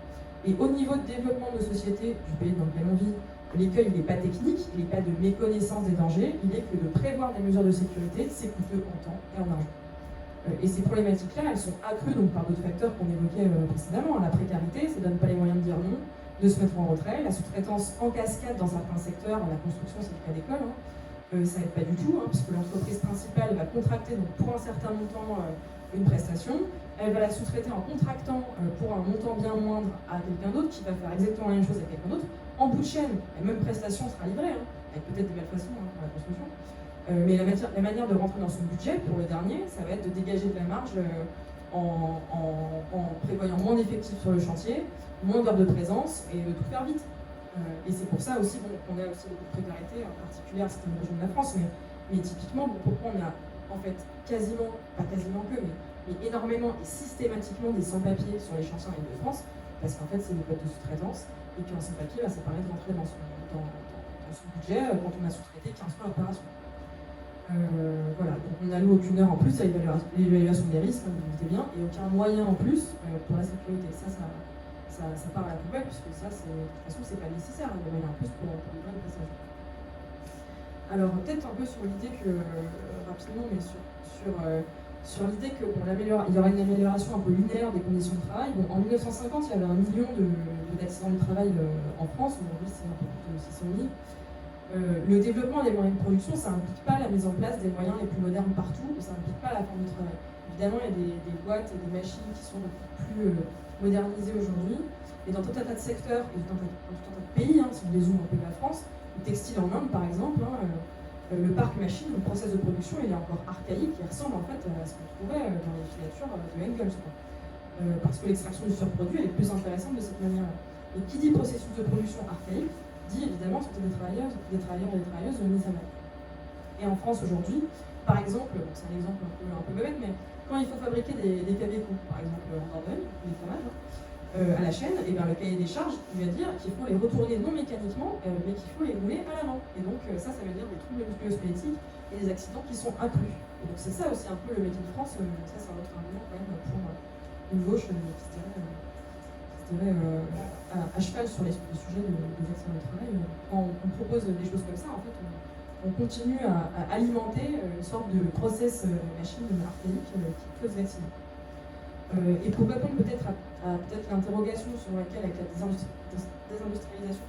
Et au niveau de développement de société du pays dans lequel on vit, l'écueil, il n'est pas technique, il n'est pas de méconnaissance des dangers, il est que de prévoir des mesures de sécurité, c'est coûteux en temps et en argent. Et ces problématiques-là, elles sont accrues donc, par d'autres facteurs qu'on évoquait précédemment. La précarité, ça ne donne pas les moyens de dire non, de se mettre en retrait. La sous-traitance en cascade dans certains secteurs, la construction, c'est le cas d'école, ça n'aide pas du tout, puisque l'entreprise principale va contracter donc, pour un certain montant une prestation. Elle va la sous-traiter en contractant pour un montant bien moindre à quelqu'un d'autre qui va faire exactement la même chose à quelqu'un d'autre. En bout de chaîne, la même prestation sera livrée, avec peut-être des malfaçons pour la construction. Mais la manière de rentrer dans son budget, pour le dernier, ça va être de dégager de la marge en prévoyant moins d'effectifs sur le chantier, moins d'heures de présence et de tout faire vite. Et c'est pour ça aussi qu'on a aussi beaucoup de précarité, en particulier à certaines régions de la France, mais typiquement, pourquoi on a en fait quasiment, pas quasiment que, mais énormément et systématiquement des sans-papiers sur les chantiers en Île-de-France, parce qu'en fait c'est des codes de sous-traitance, et qu'un sans-papier, ça permet de rentrer dans son budget quand on a sous-traité 15 fois l'opération. Voilà, donc on n'alloue aucune heure en plus à l'évaluation des risques, vous vous doutez bien, et aucun moyen en plus pour la sécurité. Ça part à la poubelle, puisque ça, de toute façon, c'est pas nécessaire, des moyens en plus pour livrer une prestation. Alors, peut-être un peu sur l'idée que, rapidement, mais sur l'idée que il y aura une amélioration un peu linéaire des conditions de travail. Bon, en 1950, il y avait 1 million d'accidents du travail en France, aujourd'hui c'est un peu plus de 600 000. Le développement des moyens de production, ça n'implique pas la mise en place des moyens les plus modernes partout, et ça n'implique pas la forme de travail. Évidemment, il y a des boîtes et des machines qui sont beaucoup plus modernisées aujourd'hui, et dans tout un tas de secteurs, et dans tout un tas de pays, si on dézoome un peu de la France, le textile en Inde par exemple, le parc machine, le process de production, il est encore archaïque, il ressemble en fait à ce qu'on trouvait dans les filatures de Engels. Parce que l'extraction du surproduit, elle est plus intéressante de cette manière-là. Et qui dit processus de production archaïque, dit évidemment c'était des travailleurs et des travailleuses mis à mal. Et en France aujourd'hui, par exemple, c'est un exemple un peu bête, mais quand il faut fabriquer des cabécous, par exemple en Dordogne, des fromages, à la chaîne, et bien le cahier des charges, il va dire qu'il faut les retourner non mécaniquement, mais qu'il faut les rouler à la main. Et donc ça veut dire des troubles musculo-squelettiques et des accidents qui sont accrus. Et donc c'est ça aussi un peu le métier de France, ça c'est un autre argument quand même pour une gauche qui se dirait à cheval sur les sujets des accidents de travail. Quand on propose des choses comme ça, en fait, on continue à alimenter une sorte de process machine archaïque qui cause l'accident. Et pour répondre peut-être à l'interrogation sur laquelle, avec la désindustrialisation,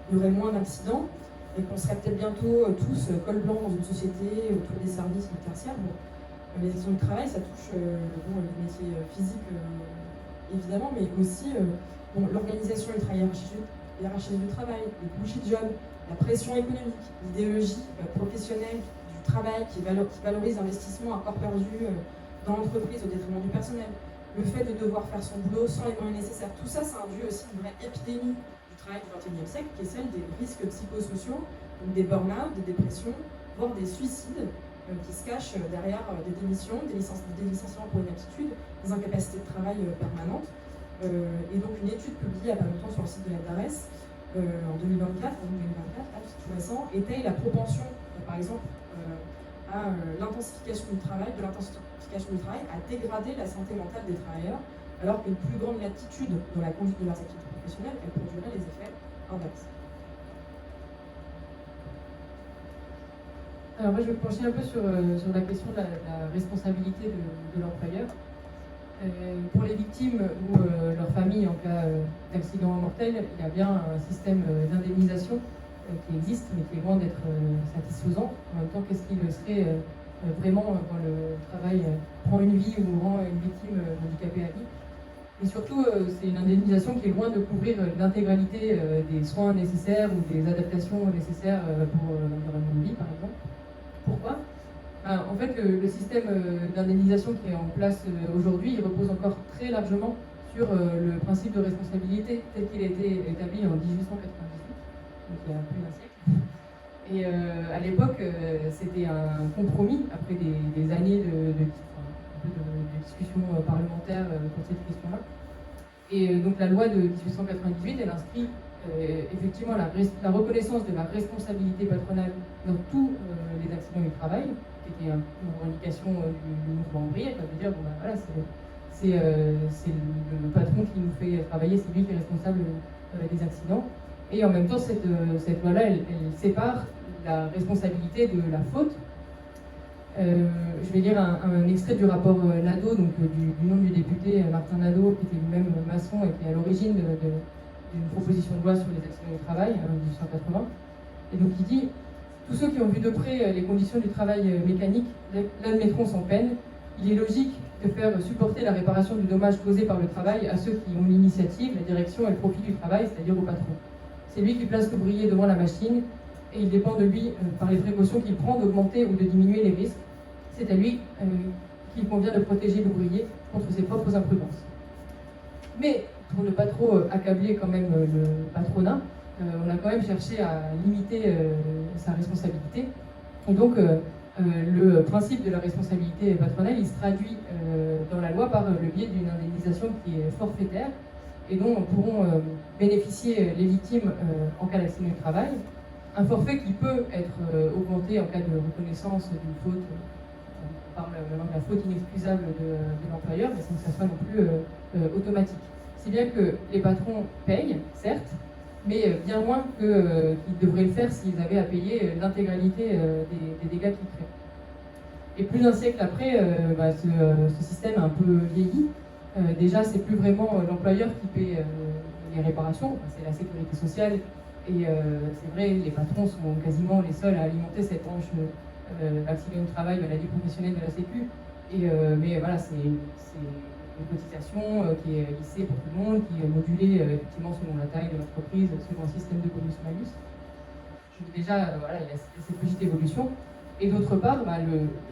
il y aurait moins d'accidents, et qu'on serait peut-être bientôt tous col blanc dans une société autour des services tertiaires. Les accidents de travail, ça touche les métiers physiques, évidemment, mais aussi l'organisation hiérarchisée du travail, les bullshit jobs, la pression économique, l'idéologie professionnelle du travail qui valorise l'investissement à corps perdu dans l'entreprise au détriment du personnel, le fait de devoir faire son boulot sans les moyens nécessaires. Tout ça, ça induit aussi une vraie épidémie du travail du XXIe siècle, qui est celle des risques psychosociaux, donc des burn-out, des dépressions, voire des suicides qui se cachent derrière des démissions, des licenciements pour inaptitude, des incapacités de travail permanentes. Et donc une étude publiée il n'y a pas longtemps sur le site de la DARES en 2024, c'est tout récent, étaye la propension, par exemple, à l'intensification du travail, à dégrader la santé mentale des travailleurs, alors qu'une plus grande latitude dans la conduite de leurs activités professionnelles, elle produirait les effets inverses. Alors moi je vais me pencher un peu sur la question de la responsabilité de l'employeur. Pour les victimes ou leurs familles en cas d'accident mortel, il y a bien un système d'indemnisation qui existe, mais qui est loin d'être satisfaisant. En même temps, qu'est-ce qui le serait vraiment quand le travail prend une vie ou rend une victime handicapée à vie? Et surtout, c'est une indemnisation qui est loin de couvrir l'intégralité des soins nécessaires ou des adaptations nécessaires pour l'environnement de vie, par exemple. Pourquoi? En fait, le système d'indemnisation qui est en place aujourd'hui, il repose encore très largement sur le principe de responsabilité tel qu'il a été établi en 1898, donc il y a plus d'un siècle. Et à l'époque, c'était un compromis, après des années de discussions parlementaires pour cette question-là. Et donc la loi de 1898, elle inscrit effectivement la reconnaissance de la responsabilité patronale dans tous les accidents du travail, qui était une revendication du mouvement ouvrier, quoi, de dire, bon, voilà, c'est le patron qui nous fait travailler, c'est lui qui est responsable des accidents. Et en même temps, cette loi-là, elle sépare la responsabilité de la faute. Je vais lire un extrait du rapport Nadeau, donc du nom du député Martin Nadeau, qui était lui-même maçon et qui est à l'origine d'une proposition de loi sur les accidents du travail en 1880. Et donc il dit « Tous ceux qui ont vu de près les conditions du travail mécanique l'admettront sans peine. Il est logique de faire supporter la réparation du dommage causé par le travail à ceux qui ont l'initiative, la direction et le profit du travail, c'est-à-dire au patron. C'est lui qui place l'ouvrier devant la machine et il dépend de lui, par les précautions qu'il prend, d'augmenter ou de diminuer les risques. C'est à lui qu'il convient de protéger l'ouvrier contre ses propres imprudences. » Mais pour ne pas trop accabler quand même le patronat, on a quand même cherché à limiter sa responsabilité. Et donc, le principe de la responsabilité patronale, il se traduit dans la loi par le biais d'une indemnisation qui est forfaitaire et dont pourront bénéficier les victimes en cas d'accident du travail. Un forfait qui peut être augmenté en cas de reconnaissance d'une faute, on parle maintenant de la faute inexcusable de l'employeur, mais sans que ça soit non plus automatique. Si bien que les patrons payent, certes, mais bien moins qu'ils devraient le faire s'ils avaient à payer l'intégralité des dégâts qu'ils créent. Et plus d'un siècle après, ce système a un peu vieilli. Déjà, c'est plus vraiment l'employeur qui paie les réparations, c'est la sécurité sociale. Et c'est vrai, les patrons sont quasiment les seuls à alimenter cette branche accident du travail, maladie professionnelle de la Sécu. Mais voilà, c'est une cotisation qui est lissée pour tout le monde, qui est modulée effectivement selon la taille de l'entreprise, selon un système de bonus-malus. Déjà, voilà, il y a cette petite évolution. Et d'autre part,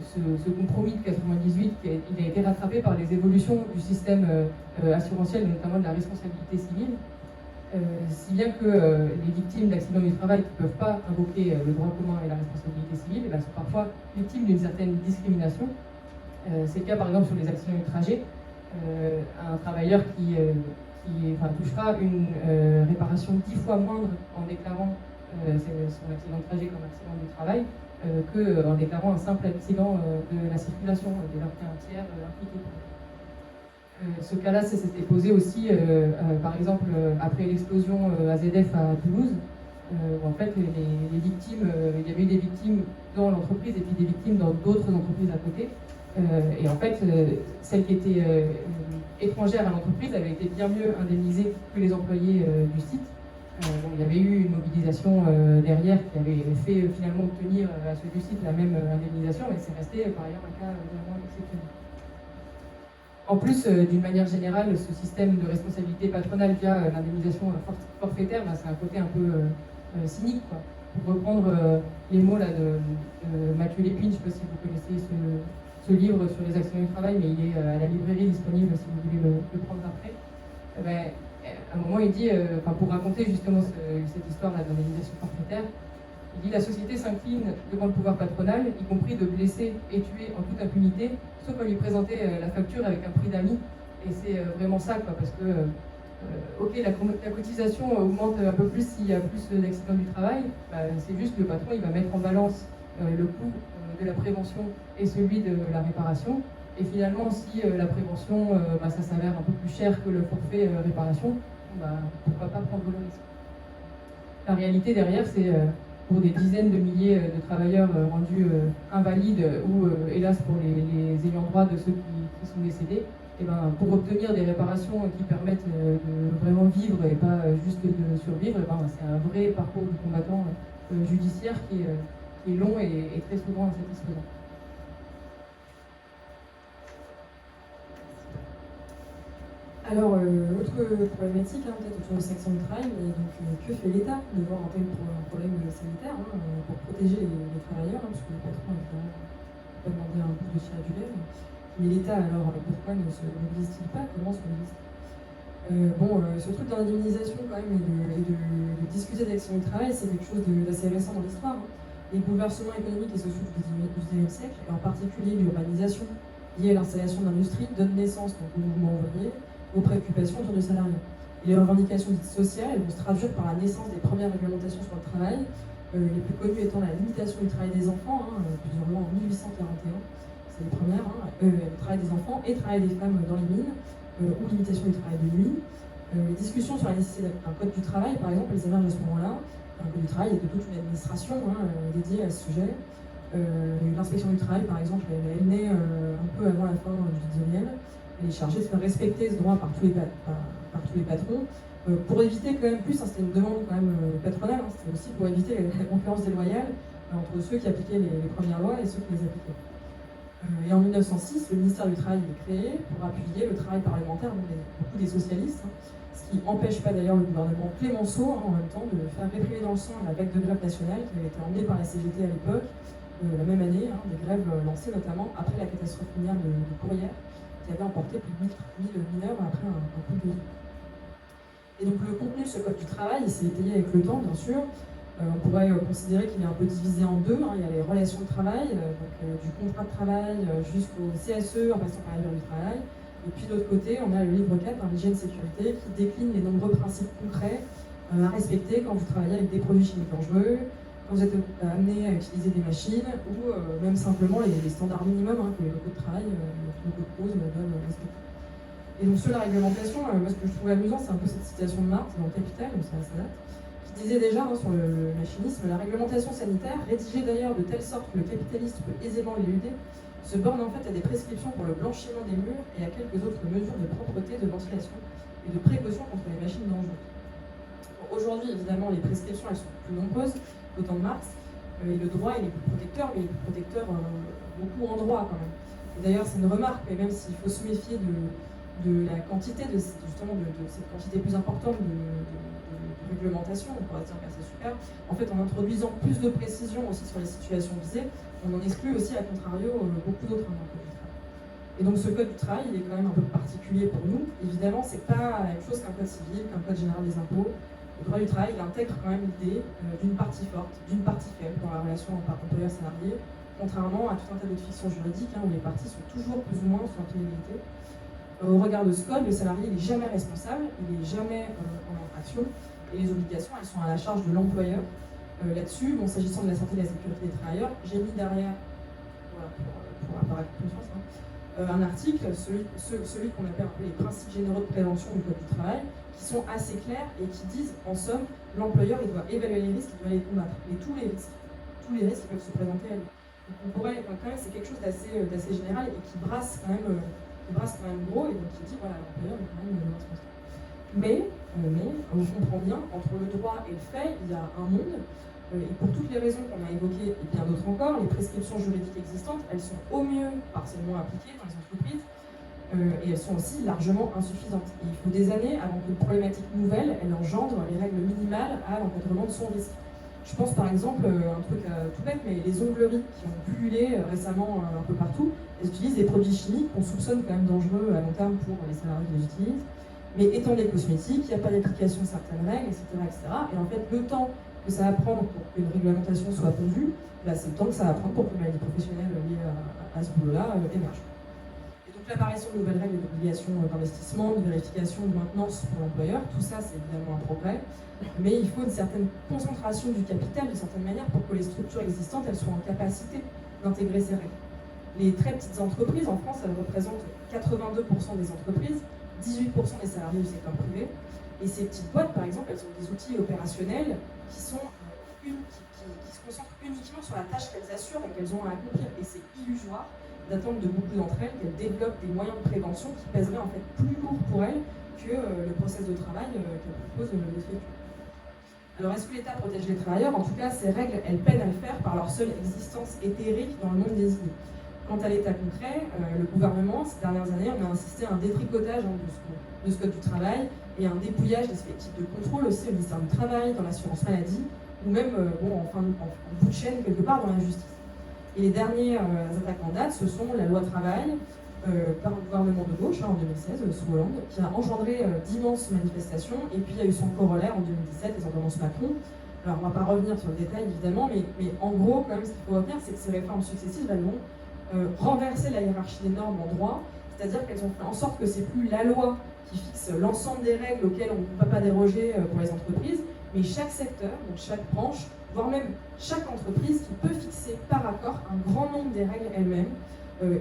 ce compromis de 98, il a été rattrapé par les évolutions du système assurantiel, notamment de la responsabilité civile. Si bien que les victimes d'accidents du travail qui ne peuvent pas invoquer le droit commun et la responsabilité civile sont parfois victimes d'une certaine discrimination. C'est le cas par exemple sur les accidents du trajet. Un travailleur qui touchera une réparation 10 fois moindre en déclarant son accident de trajet comme accident du travail qu'en déclarant un simple accident de la circulation, dès lors qu'il y a un tiers impliqué. Ce cas-là, s'était posé aussi, par exemple, après l'explosion AZF à Toulouse, où en fait, les victimes, il y avait eu des victimes dans l'entreprise et puis des victimes dans d'autres entreprises à côté. Et en fait, celles qui étaient étrangères à l'entreprise avaient été bien mieux indemnisées que les employés du site. Il y avait eu une mobilisation derrière qui avait fait finalement obtenir à ceux du site la même indemnisation, mais c'est resté par ailleurs un cas vraiment exceptionnel. En plus, d'une manière générale, ce système de responsabilité patronale via l'indemnisation forfaitaire, c'est un côté un peu cynique, quoi. Pour reprendre les mots là, de Mathieu Lépine, je ne sais pas si vous connaissez ce livre sur les accidents du travail, mais il est à la librairie disponible si vous voulez le prendre après. À un moment, il dit, pour raconter justement cette histoire-là d'indemnisation forfaitaire, il dit « La société s'incline devant le pouvoir patronal, y compris de blesser et tuer en toute impunité, sauf à lui présenter la facture avec un prix d'amis. » Et c'est vraiment ça, quoi, parce que, ok, la cotisation augmente un peu plus s'il y a plus d'accidents du travail, c'est juste que le patron, il va mettre en balance le coût de la prévention et celui de la réparation. Et finalement, si la prévention, ça s'avère un peu plus cher que le forfait réparation, pourquoi pas prendre le risque. La réalité derrière, c'est pour des dizaines de milliers de travailleurs rendus invalides ou, hélas, pour les ayants droit de ceux qui sont décédés, pour obtenir des réparations qui permettent de vraiment vivre et pas juste de survivre, c'est un vrai parcours du combattant judiciaire qui est long et très souvent insatisfaisant. Alors, autre problématique, peut-être autour de cet accident de travail, mais donc, que fait l'État devant un tel problème sanitaire pour protéger les travailleurs, parce que le patron, évidemment, peut demander un bout de tirer du lait. Mais l'État, alors, pourquoi ne se mobilise-t-il pas? Comment se mobilise-t-il? Ce truc d'indemnisation, quand même, et de discuter d'accident de travail, c'est quelque chose d'assez récent dans l'histoire. Les bouleversements économiques et sociaux du XIXe siècle, et en particulier l'urbanisation liée à l'installation d'industries, donnent naissance au mouvement ouvrier, aux préoccupations autour du salarié. Et les revendications dites sociales, elles vont se traduire par la naissance des premières réglementations sur le travail, les plus connues étant la limitation du travail des enfants, plusieurs lois en 1841, c'est les premières, le travail des enfants et le travail des femmes dans les mines, ou limitation du travail de nuit. Les discussions sur la nécessité d'un code du travail, par exemple, elles émergent à ce moment-là. Un code du travail, il y a toute une administration dédiée à ce sujet. L'inspection du travail, par exemple, elle naît un peu avant la fin du 19e. Elle est chargée de faire respecter ce droit par tous les patrons. Pour éviter quand même plus, c'était une demande quand même patronale, c'était aussi pour éviter la concurrence déloyale entre ceux qui appliquaient les premières lois et ceux qui les appliquaient. Et en 1906, le ministère du Travail est créé pour appuyer le travail parlementaire, donc beaucoup des socialistes, ce qui n'empêche pas d'ailleurs le gouvernement Clémenceau en même temps de faire réprimer dans le sang la vague de grève nationale qui avait été emmenée par la CGT à l'époque, la même année, des grèves lancées notamment après la catastrophe minière de Courrières, qui avait emporté plus de 1000 mineurs après un coup de vie. Et donc le contenu de ce code du travail, il s'est étayé avec le temps, bien sûr. On pourrait considérer qu'il est un peu divisé en deux. Il y a les relations de travail, du contrat de travail jusqu'au CSE en passant par la durée du travail. Et puis de l'autre côté, on a le livre 4, l'hygiène-sécurité, qui décline les nombreux principes concrets à respecter quand vous travaillez avec des produits chimiques dangereux, quand vous êtes amené à utiliser des machines, ou même simplement les standards minimums que les locaux de travail, les locaux de pause doivent respecter. Et donc sur la réglementation, moi ce que je trouve amusant, c'est un peu cette citation de Marx dans le Capital, donc ça date, qui disait déjà sur le machinisme, la réglementation sanitaire, rédigée d'ailleurs de telle sorte que le capitaliste peut aisément l'éluder, se borne en fait à des prescriptions pour le blanchiment des murs et à quelques autres mesures de propreté, de ventilation et de précaution contre les machines dangereuses. Aujourd'hui, évidemment, les prescriptions elles sont plus nombreuses qu'au temps de Marx, et le droit il est plus protecteur, mais il est plus protecteur beaucoup en droit quand même. Et d'ailleurs, c'est une remarque, mais même s'il faut se méfier de la quantité, justement de cette quantité plus importante de réglementation, on pourrait dire que c'est super. En fait, en introduisant plus de précision aussi sur les situations visées, on en exclut aussi, à contrario, beaucoup d'autres dans le code du travail. Et donc ce code du travail, il est quand même un peu particulier pour nous. Évidemment, c'est pas la même chose qu'un code civil, qu'un code général des impôts. Le droit du travail, il intègre quand même l'idée d'une partie forte, d'une partie faible dans la relation employeur-salarié, contrairement à tout un tas d'autres fictions juridiques où les parties sont toujours plus ou moins sur un pied d'égalité. Au regard de ce code, le salarié n'est jamais responsable, il n'est jamais en infraction, et les obligations, elles sont à la charge de l'employeur. Là-dessus, s'agissant de la santé et de la sécurité des travailleurs, j'ai mis derrière, voilà, pour apparaître confiance, un article, celui qu'on appelle les principes généraux de prévention du code du travail, qui sont assez clairs et qui disent, en somme, l'employeur il doit évaluer les risques, il doit les combattre, et tous les risques qui peuvent se présenter à lui. Donc on pourrait, quand même, c'est quelque chose d'assez général et qui brasse quand même gros, et donc qui dit, voilà, l'employeur est quand même responsable. Mais on comprend bien, entre le droit et le fait, il y a un monde, et pour toutes les raisons qu'on a évoquées, et bien d'autres encore, les prescriptions juridiques existantes, elles sont au mieux partiellement appliquées dans les entreprises, et elles sont aussi largement insuffisantes. Et il faut des années avant qu'une problématique nouvelle, elle engendre les règles minimales à l'encadrement de son risque. Je pense par exemple, un truc tout bête, mais les ongleries qui ont pullulé récemment un peu partout, elles utilisent des produits chimiques qu'on soupçonne quand même dangereux à long terme pour les salariés qui les utilisent. Mais étant des cosmétiques, il n'y a pas d'application de certaines règles, etc., etc. Et en fait, le temps que ça va prendre pour qu'une réglementation soit pondue, c'est le temps que ça va prendre pour que les maladies professionnelles liées à ce boulot-là émergent. Et donc l'apparition de nouvelles règles d'obligation d'investissement, de vérification, de maintenance pour l'employeur, tout ça c'est évidemment un progrès, mais il faut une certaine concentration du capital d'une certaine manière pour que les structures existantes elles soient en capacité d'intégrer ces règles. Les très petites entreprises en France, elles représentent 82% des entreprises, 18% des salariés du secteur privé. Et ces petites boîtes, par exemple, elles ont des outils opérationnels qui se concentrent uniquement sur la tâche qu'elles assurent et qu'elles ont à accomplir. Et c'est illusoire d'attendre de beaucoup d'entre elles qu'elles développent des moyens de prévention qui pèseraient en fait plus lourd pour elles que le process de travail qu'elles proposent les structures. Alors, est-ce que l'État protège les travailleurs? En tout cas, ces règles, elles peinent à le faire par leur seule existence éthérique dans le monde des idées. Quant à l'état concret, le gouvernement, ces dernières années, on a insisté à un détricotage de ce code du travail et un dépouillage des effectifs de contrôle aussi au ministère du Travail, dans l'assurance maladie, ou même en bout de chaîne, quelque part, dans la justice. Et les dernières attaques en date, ce sont la loi travail, par un gouvernement de gauche, en 2016, sous Hollande, qui a engendré d'immenses manifestations, et puis il y a eu son corollaire en 2017, les ordonnances Macron. Alors on ne va pas revenir sur le détail, évidemment, mais en gros, quand même, ce qu'il faut retenir, c'est que ces réformes successives, elles vont renverser la hiérarchie des normes en droit, c'est-à-dire qu'elles ont fait en sorte que c'est plus la loi qui fixe l'ensemble des règles auxquelles on ne peut pas déroger pour les entreprises, mais chaque secteur, donc chaque branche, voire même chaque entreprise qui peut fixer par accord un grand nombre des règles elle-même.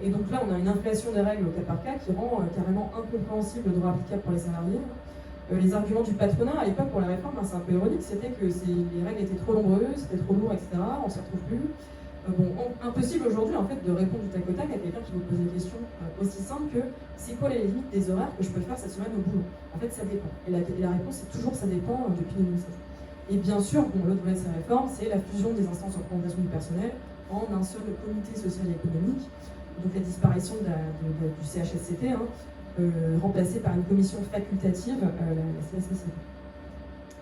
Et donc là, on a une inflation des règles au cas par cas qui rend carrément incompréhensible le droit applicable pour les salariés. Les arguments du patronat à l'époque pour la réforme, c'est un peu ironique, c'était que les règles étaient trop nombreuses, c'était trop lourd, etc. On ne s'y retrouve plus. Impossible aujourd'hui en fait de répondre du tac au tac à quelqu'un qui vous pose des questions aussi simples que c'est quoi les limites des horaires que je peux faire cette semaine au boulot. En fait, ça dépend. Et la réponse c'est toujours ça dépend depuis 2016. Et bien sûr, l'autre volet de ces réformes, c'est la fusion des instances de représentation du personnel en un seul comité social et économique. Donc la disparition du CHSCT, remplacée par une commission facultative, la CSSCT.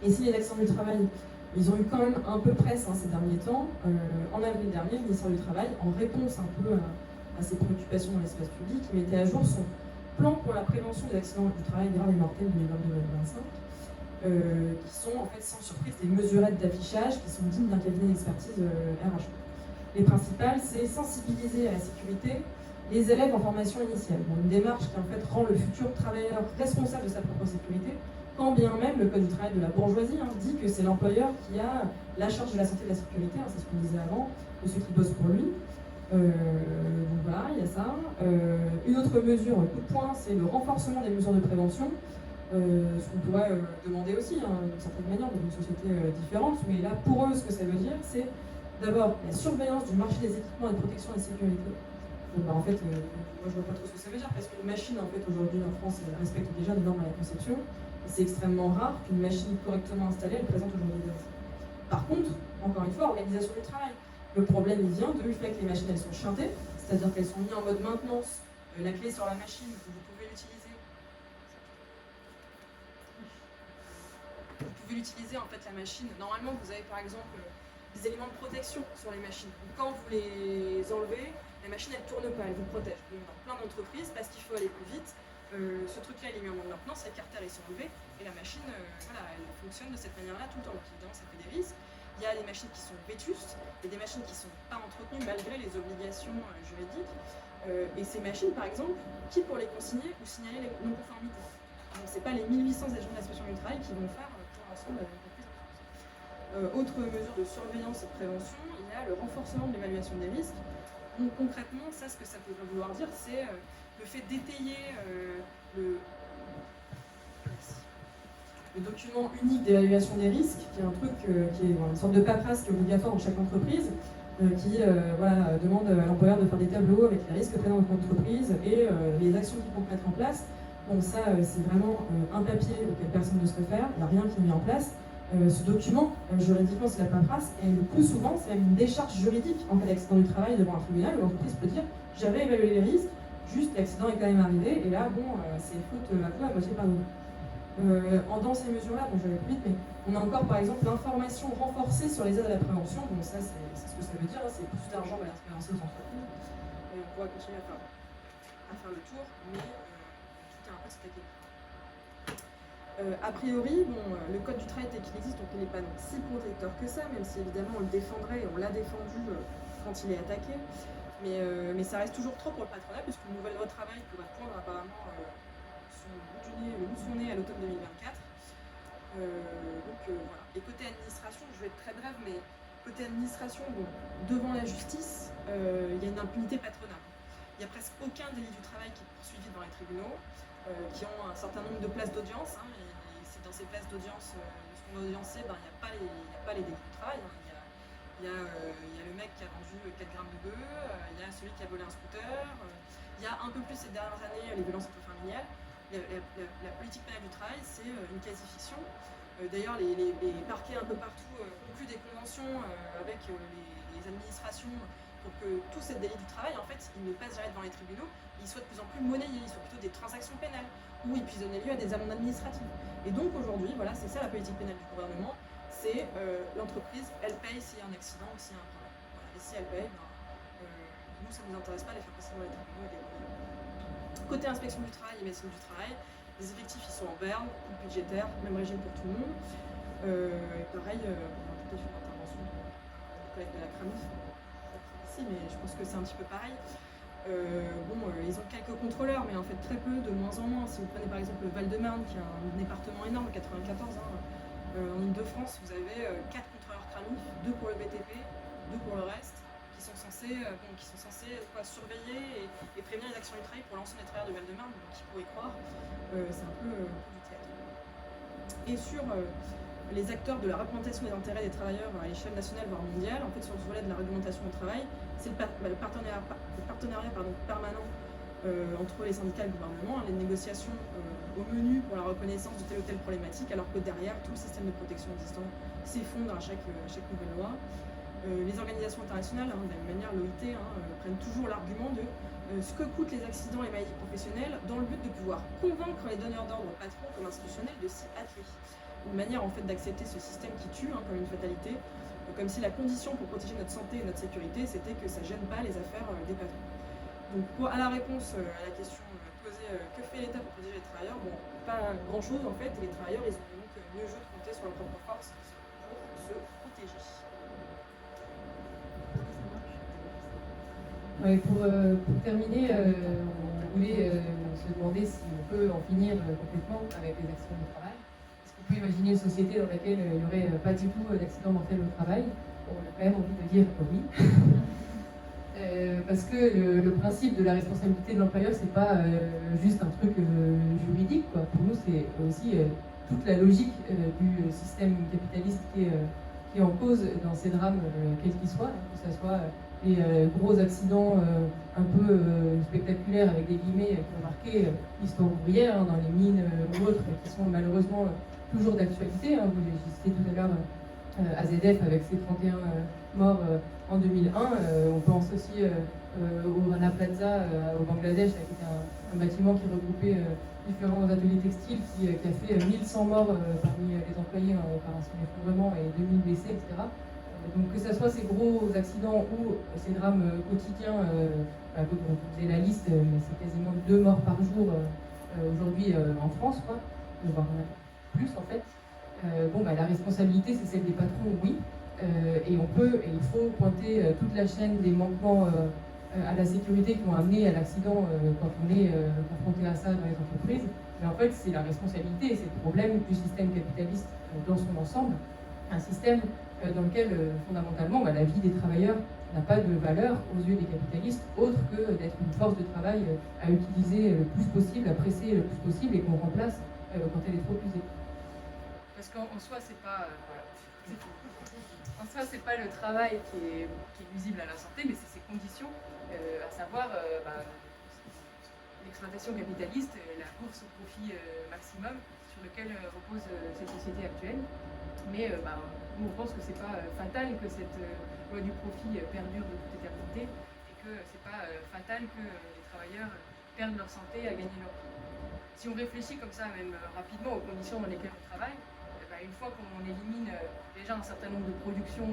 Et si les accidents du travail, ils ont eu quand même un peu presse ces derniers temps, en avril dernier, le ministère du Travail, en réponse un peu à ces préoccupations dans l'espace public, mettait à jour son plan pour la prévention des accidents du travail graves et mortels 2022-2025, qui sont en fait sans surprise des mesurettes d'affichage qui sont dignes d'un cabinet d'expertise RH. Les principales, c'est sensibiliser à la sécurité les élèves en formation initiale. Une démarche qui en fait rend le futur travailleur responsable de sa propre sécurité, quand bien même le Code du travail de la bourgeoisie dit que c'est l'employeur qui a la charge de la santé et de la sécurité, c'est ce qu'on disait avant, de ceux qui bossent pour lui. Donc voilà, il y a ça. Une autre mesure, coup de poing, c'est le renforcement des mesures de prévention. Ce qu'on pourrait demander aussi, d'une certaine manière, dans une société différente, mais là, pour eux, ce que ça veut dire, c'est d'abord la surveillance du marché des équipements de protection et de sécurité. Donc, en fait, moi je vois pas trop ce que ça veut dire, parce qu'une machine, en fait, aujourd'hui en France, elle respecte déjà des normes à la conception. C'est extrêmement rare qu'une machine correctement installée, elle présente aujourd'hui des risques. Par contre, encore une fois, organisation du travail. Le problème, il vient du fait que les machines, elles sont chintées, c'est-à-dire qu'elles sont mises en mode maintenance. La clé sur la machine, vous pouvez l'utiliser. Vous pouvez l'utiliser, en fait, la machine. Normalement, vous avez, par exemple, des éléments de protection sur les machines. Quand vous les enlevez, la machine, elle ne tourne pas, elle vous protège. Donc, dans plein d'entreprises, parce qu'il faut aller plus vite, ce truc-là, il est mis en mode maintenance, les carters, ils sont enlevés, et la machine, elle fonctionne de cette manière-là tout le temps. Donc, évidemment, ça fait des risques. Il y a des machines qui sont vétustes, et des machines qui ne sont pas entretenues malgré les obligations juridiques. Et ces machines, par exemple, qui pour les consigner ou signaler les non-conformités. Donc, ce n'est pas les 1800 agents de l'inspection du travail qui vont faire pour l'ensemble de l'entreprise. Autre mesure de surveillance et de prévention, il y a le renforcement de l'évaluation des risques. Donc concrètement, ça, ce que ça peut vouloir dire, c'est le fait d'étayer le document unique d'évaluation des risques, qui est un truc qui est une sorte de paperasse qui est obligatoire dans chaque entreprise, qui demande à l'employeur de faire des tableaux avec les risques présents dans l'entreprise et les actions qu'il faut mettre en place. Bon, ça, c'est vraiment un papier auquel personne ne se réfère, il n'y a rien qui est mis en place. Ce document, juridiquement, c'est la paperasse, et le plus souvent, c'est une décharge juridique en cas d'accident du travail devant un tribunal où l'entreprise peut dire « j'avais évalué les risques, juste l'accident est quand même arrivé, et là, c'est faute à toi, à moitié pardon ». Dans ces mesures-là, je vais plus vite, mais on a encore, par exemple, l'information renforcée sur les aides à la prévention. Donc ça, c'est ce que ça veut dire, c'est plus d'argent vers la prévention des entreprises. Et on pourra continuer à faire le tour, mais tout est un peu stacké. A priori, le code du travail tel qu'il existe, donc il n'est pas si protecteur que ça, même si évidemment on le défendrait, et on l'a défendu quand il est attaqué, mais ça reste toujours trop pour le patronat, puisqu'une nouvelle loi travail pourrait prendre apparemment le bout de son nez à l'automne 2024. Voilà. Et côté administration, je vais être très brève, mais côté administration, devant la justice, il y a une impunité patronale. Il n'y a presque aucun délit du travail qui est poursuivi devant les tribunaux, qui ont un certain nombre de places d'audience, et c'est dans ces places d'audience, de ce qu'on va audiencer, il n'y a pas les délits du travail. Il y a le mec qui a vendu 4 grammes de bœuf, il y a celui qui a volé un scooter, il y a un peu plus ces dernières années les violences intrafamiliales. La politique pénale du travail, c'est une quasi-fiction. D'ailleurs, les parquets un peu partout concluent des conventions avec les administrations pour que tous ces délits du travail, en fait, ils ne passent jamais devant les tribunaux, ils soient de plus en plus monnayés, ils soient plutôt des transactions pénales, où ils puissent donner lieu à des amendes administratives. Et donc aujourd'hui, voilà, c'est ça la politique pénale du gouvernement, c'est l'entreprise, elle paye s'il y a un accident ou s'il y a un problème. Voilà. Et si elle paye, nous, ça ne nous intéresse pas de les faire passer devant les tribunaux. Côté inspection du travail et médecine du travail, les effectifs ils sont en berne, coût budgétaire, même régime pour tout le monde. Et pareil, on a peut-être une intervention du collègue de la CRAMIF ici, mais je pense que c'est un petit peu pareil. Ils ont quelques contrôleurs, mais en fait très peu, de moins en moins. Si vous prenez par exemple le Val-de-Marne, qui est un département énorme, 94, en Ile-de-France, vous avez 4 contrôleurs MIF, 2 pour le BTP, 2 pour le reste, qui sont censés surveiller et prévenir les actions du travail pour l'ensemble des travailleurs de Val-de-Marne, donc qui pourrait croire, c'est un peu du théâtre. Et sur les acteurs de la représentation des intérêts des travailleurs à l'échelle nationale voire mondiale, en fait sur ce volet de la réglementation du travail, c'est le partenariat permanent entre les syndicats et le gouvernement, les négociations au menu pour la reconnaissance de telle ou telle problématique, alors que derrière, tout le système de protection existant s'effondre à chaque nouvelle loi. Les organisations internationales, de la même manière l'OIT, prennent toujours l'argument de ce que coûtent les accidents et maladies professionnelles dans le but de pouvoir convaincre les donneurs d'ordre, patrons comme institutionnels, de s'y atteler. Une manière en fait d'accepter ce système qui tue comme une fatalité, comme si la condition pour protéger notre santé et notre sécurité, c'était que ça ne gêne pas les affaires des patrons. Donc à la réponse à la question posée, que fait l'État pour protéger les travailleurs? Bon, pas grand chose en fait, et les travailleurs ils ont donc mieux jeu de compter sur leur propre force pour se protéger. Ouais, pour terminer, on voulait se demander si on peut en finir complètement avec les accidents du travail. Est-ce qu'on peut imaginer une société dans laquelle il n'y aurait pas du tout d'accidents mortels au travail? Bon, on a quand même envie de dire oui. Parce que le principe de la responsabilité de l'employeur, c'est pas juste un truc juridique, quoi. Pour nous, c'est aussi toute la logique du système capitaliste qui est en cause dans ces drames, quels qu'ils soient, que ce soit les gros accidents un peu spectaculaires avec des guillemets qui ont marqué l'histoire ouvrière dans les mines ou autres, qui sont malheureusement toujours d'actualité. Vous l'avez cité tout à l'heure, AZF avec ses 31 morts en 2001. On pense aussi au Rana Plaza au Bangladesh, qui était un bâtiment qui regroupait différents ateliers textiles qui a fait 1100 morts parmi les employés par un effondrement et 2000 blessés, etc. Donc que ce soit ces gros accidents ou ces drames quotidiens, vous faisait la liste, mais c'est quasiment 2 morts par jour aujourd'hui en France, quoi, voire plus en fait. La responsabilité c'est celle des patrons, oui, et on peut et il faut pointer toute la chaîne des manquements à la sécurité qui ont amené à l'accident quand on est confronté à ça dans les entreprises. Mais en fait c'est la responsabilité et c'est le problème du système capitaliste dans son ensemble, un système dans lequel fondamentalement la vie des travailleurs n'a pas de valeur aux yeux des capitalistes autre que d'être une force de travail à utiliser le plus possible, à presser le plus possible et qu'on remplace quand elle est trop usée. Parce qu'en soi, c'est pas en soi, c'est pas le travail qui est nuisible à la santé, mais c'est ses conditions, à savoir l'exploitation capitaliste, la course au profit maximum sur lequel repose cette société actuelle. Mais nous, on pense que c'est pas fatal que cette loi du profit perdure de toute éternité et que c'est pas fatal que les travailleurs perdent leur santé à gagner leur vie. Si on réfléchit comme ça, même rapidement, aux conditions dans lesquelles on travaille, une fois qu'on élimine déjà un certain nombre de productions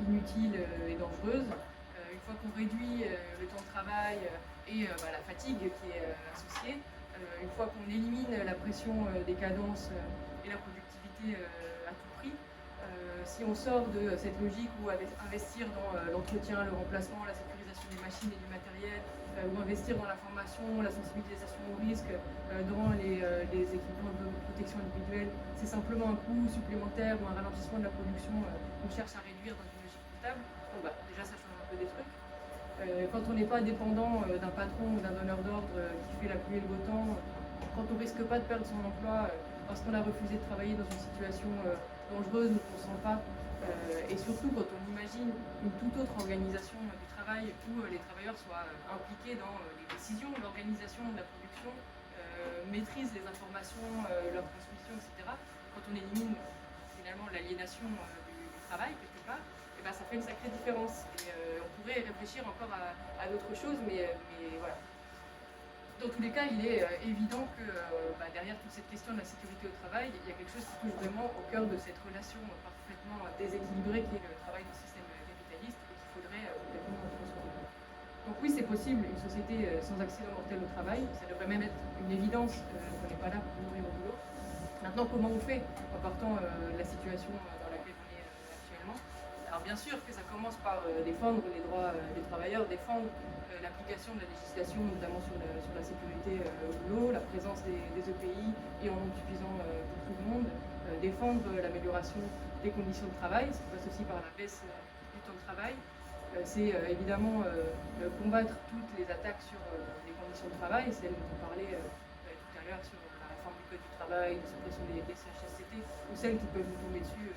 inutiles et dangereuses, une fois qu'on réduit le temps de travail et la fatigue qui est associée, une fois qu'on élimine la pression des cadences et la productivité à tout prix, si on sort de cette logique où investir dans l'entretien, le remplacement, la sécurisation des machines et du matériel, ou investir dans la formation, la sensibilisation au risque, dans les équipements de protection individuelle, c'est simplement un coût supplémentaire ou un ralentissement de la production qu'on cherche à réduire dans une logique comptable, déjà ça change un peu des trucs. Quand on n'est pas dépendant d'un patron ou d'un donneur d'ordre qui fait la pluie et le beau temps, quand on ne risque pas de perdre son emploi parce qu'on a refusé de travailler dans une situation dangereuse ou qu'on ne sent pas, et surtout quand on imagine une toute autre organisation du travail où les travailleurs soient impliqués dans les décisions, l'organisation de la production, maîtrisent les informations, leur transmission, etc. Quand on élimine finalement l'aliénation du travail quelque part, ça fait une sacrée différence. Et on pourrait réfléchir encore à d'autres choses, mais voilà. Dans tous les cas, il est évident que derrière toute cette question de la sécurité au travail, il y a quelque chose qui touche vraiment au cœur de cette relation parfaitement déséquilibrée qui est le travail du système capitaliste et qu'il faudrait complètement transformer. Donc oui, c'est possible une société sans accident mortel au travail, ça devrait même être une évidence qu'on n'est pas là pour mourir au boulot. Maintenant, comment on fait en partant de la situation dans laquelle on est actuellement? Alors bien sûr que ça commence par défendre les droits des travailleurs, défendre l'application de la législation, notamment sur la sécurité au boulot, la présence des EPI et en nombre suffisant pour tout le monde, défendre l'amélioration des conditions de travail, ça passe aussi par la baisse du temps de travail. C'est évidemment combattre toutes les attaques sur les conditions de travail, celles dont on parlait tout à l'heure sur la réforme du code du travail, la suppression des CHSCT, ou celles qui peuvent nous tomber dessus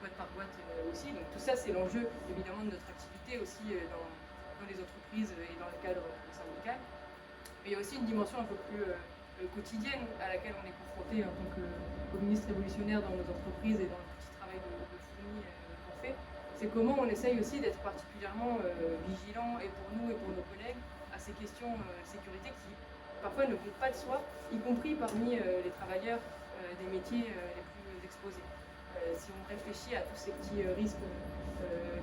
boîte par boîte aussi. Donc tout ça, c'est l'enjeu évidemment de notre activité aussi dans les entreprises et dans le cadre syndical. Mais il y a aussi une dimension un peu plus quotidienne à laquelle on est confronté en tant que communiste révolutionnaire dans nos entreprises et dans le petit travail de fourmi qu'on fait. C'est comment on essaye aussi d'être particulièrement vigilant, et pour nous et pour nos collègues, à ces questions de sécurité qui parfois ne vont pas de soi, y compris parmi les travailleurs des métiers les plus exposés. Si on réfléchit à tous ces petits risques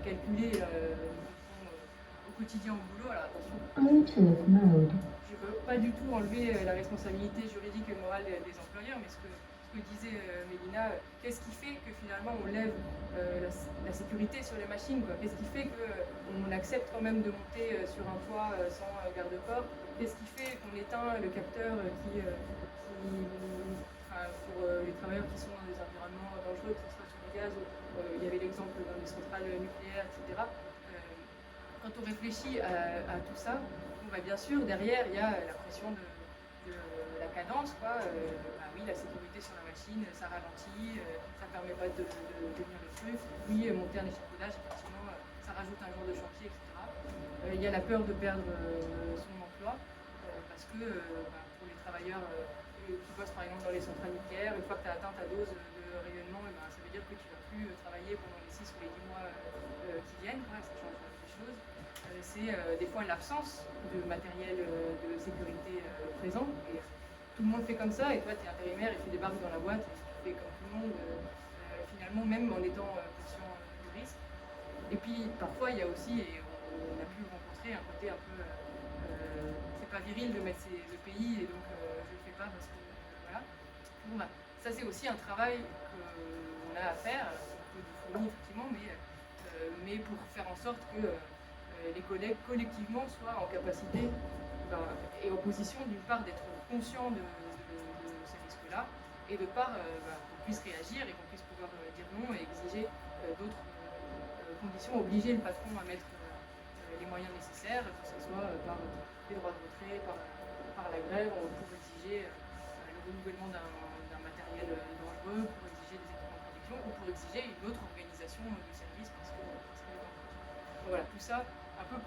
calculés au quotidien au boulot, alors attention, je ne veux pas du tout enlever la responsabilité juridique et morale des employeurs, mais ce que disait Mélina, qu'est-ce qui fait que finalement on lève la sécurité sur les machines, quoi? Qu'est-ce qui fait qu'on accepte quand même de monter sur un toit sans garde-corps? Qu'est-ce qui fait qu'on éteint le capteur pour les travailleurs qui sont dans des environnements dangereux, que ce soit sur le gaz, il y avait l'exemple dans les centrales nucléaires, etc. Quand on réfléchit à tout ça, bien sûr, derrière, il y a la pression de la cadence, quoi. Oui, la sécurité sur la machine, ça ralentit, ça permet pas de tenir le truc. Oui, monter un échafaudage, effectivement, ça rajoute un jour de chantier, etc. Il y a la peur de perdre son emploi, parce que pour les travailleurs qui bossent par exemple dans les centrales nucléaires, une fois que tu as atteint ta dose de rayonnement, ça veut dire que tu ne vas plus travailler pendant les 6 ou les 10 mois qui viennent, quoi, ça change des choses. C'est des fois l'absence de matériel de sécurité présent. Et tout le monde fait comme ça, et toi, tu es intérimaire et tu débarques dans la boîte, et tu fais comme tout le monde, finalement, même en étant conscient du risque. Et puis, parfois, il y a aussi, et on a pu rencontrer un côté un peu, c'est pas viril de mettre le pays, et donc je le fais pas parce que, voilà. Bon, ça, c'est aussi un travail qu'on a à faire, un peu de fourmi, effectivement, mais pour faire en sorte que les collègues collectivement soient en capacité et en position d'une part d'être conscients de ces risques-là, et de part qu'on puisse réagir et qu'on puisse pouvoir dire non et exiger d'autres conditions, obliger le patron à mettre les moyens nécessaires, que ce soit par les droits de retrait, par la grève, pour exiger le renouvellement d'un matériel dangereux, pour exiger des équipements de protection, ou pour exiger une autre organisation de service parce que voilà, tout ça un peu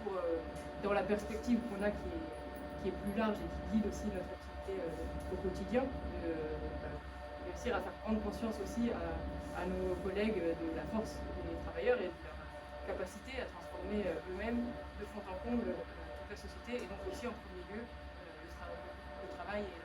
dans la perspective qu'on a qui est plus large et qui guide aussi notre activité au quotidien, réussir à faire prendre conscience aussi à nos collègues de la force des travailleurs et de leur capacité à transformer eux-mêmes de fond en comble toute la société, et donc aussi en premier lieu le travail et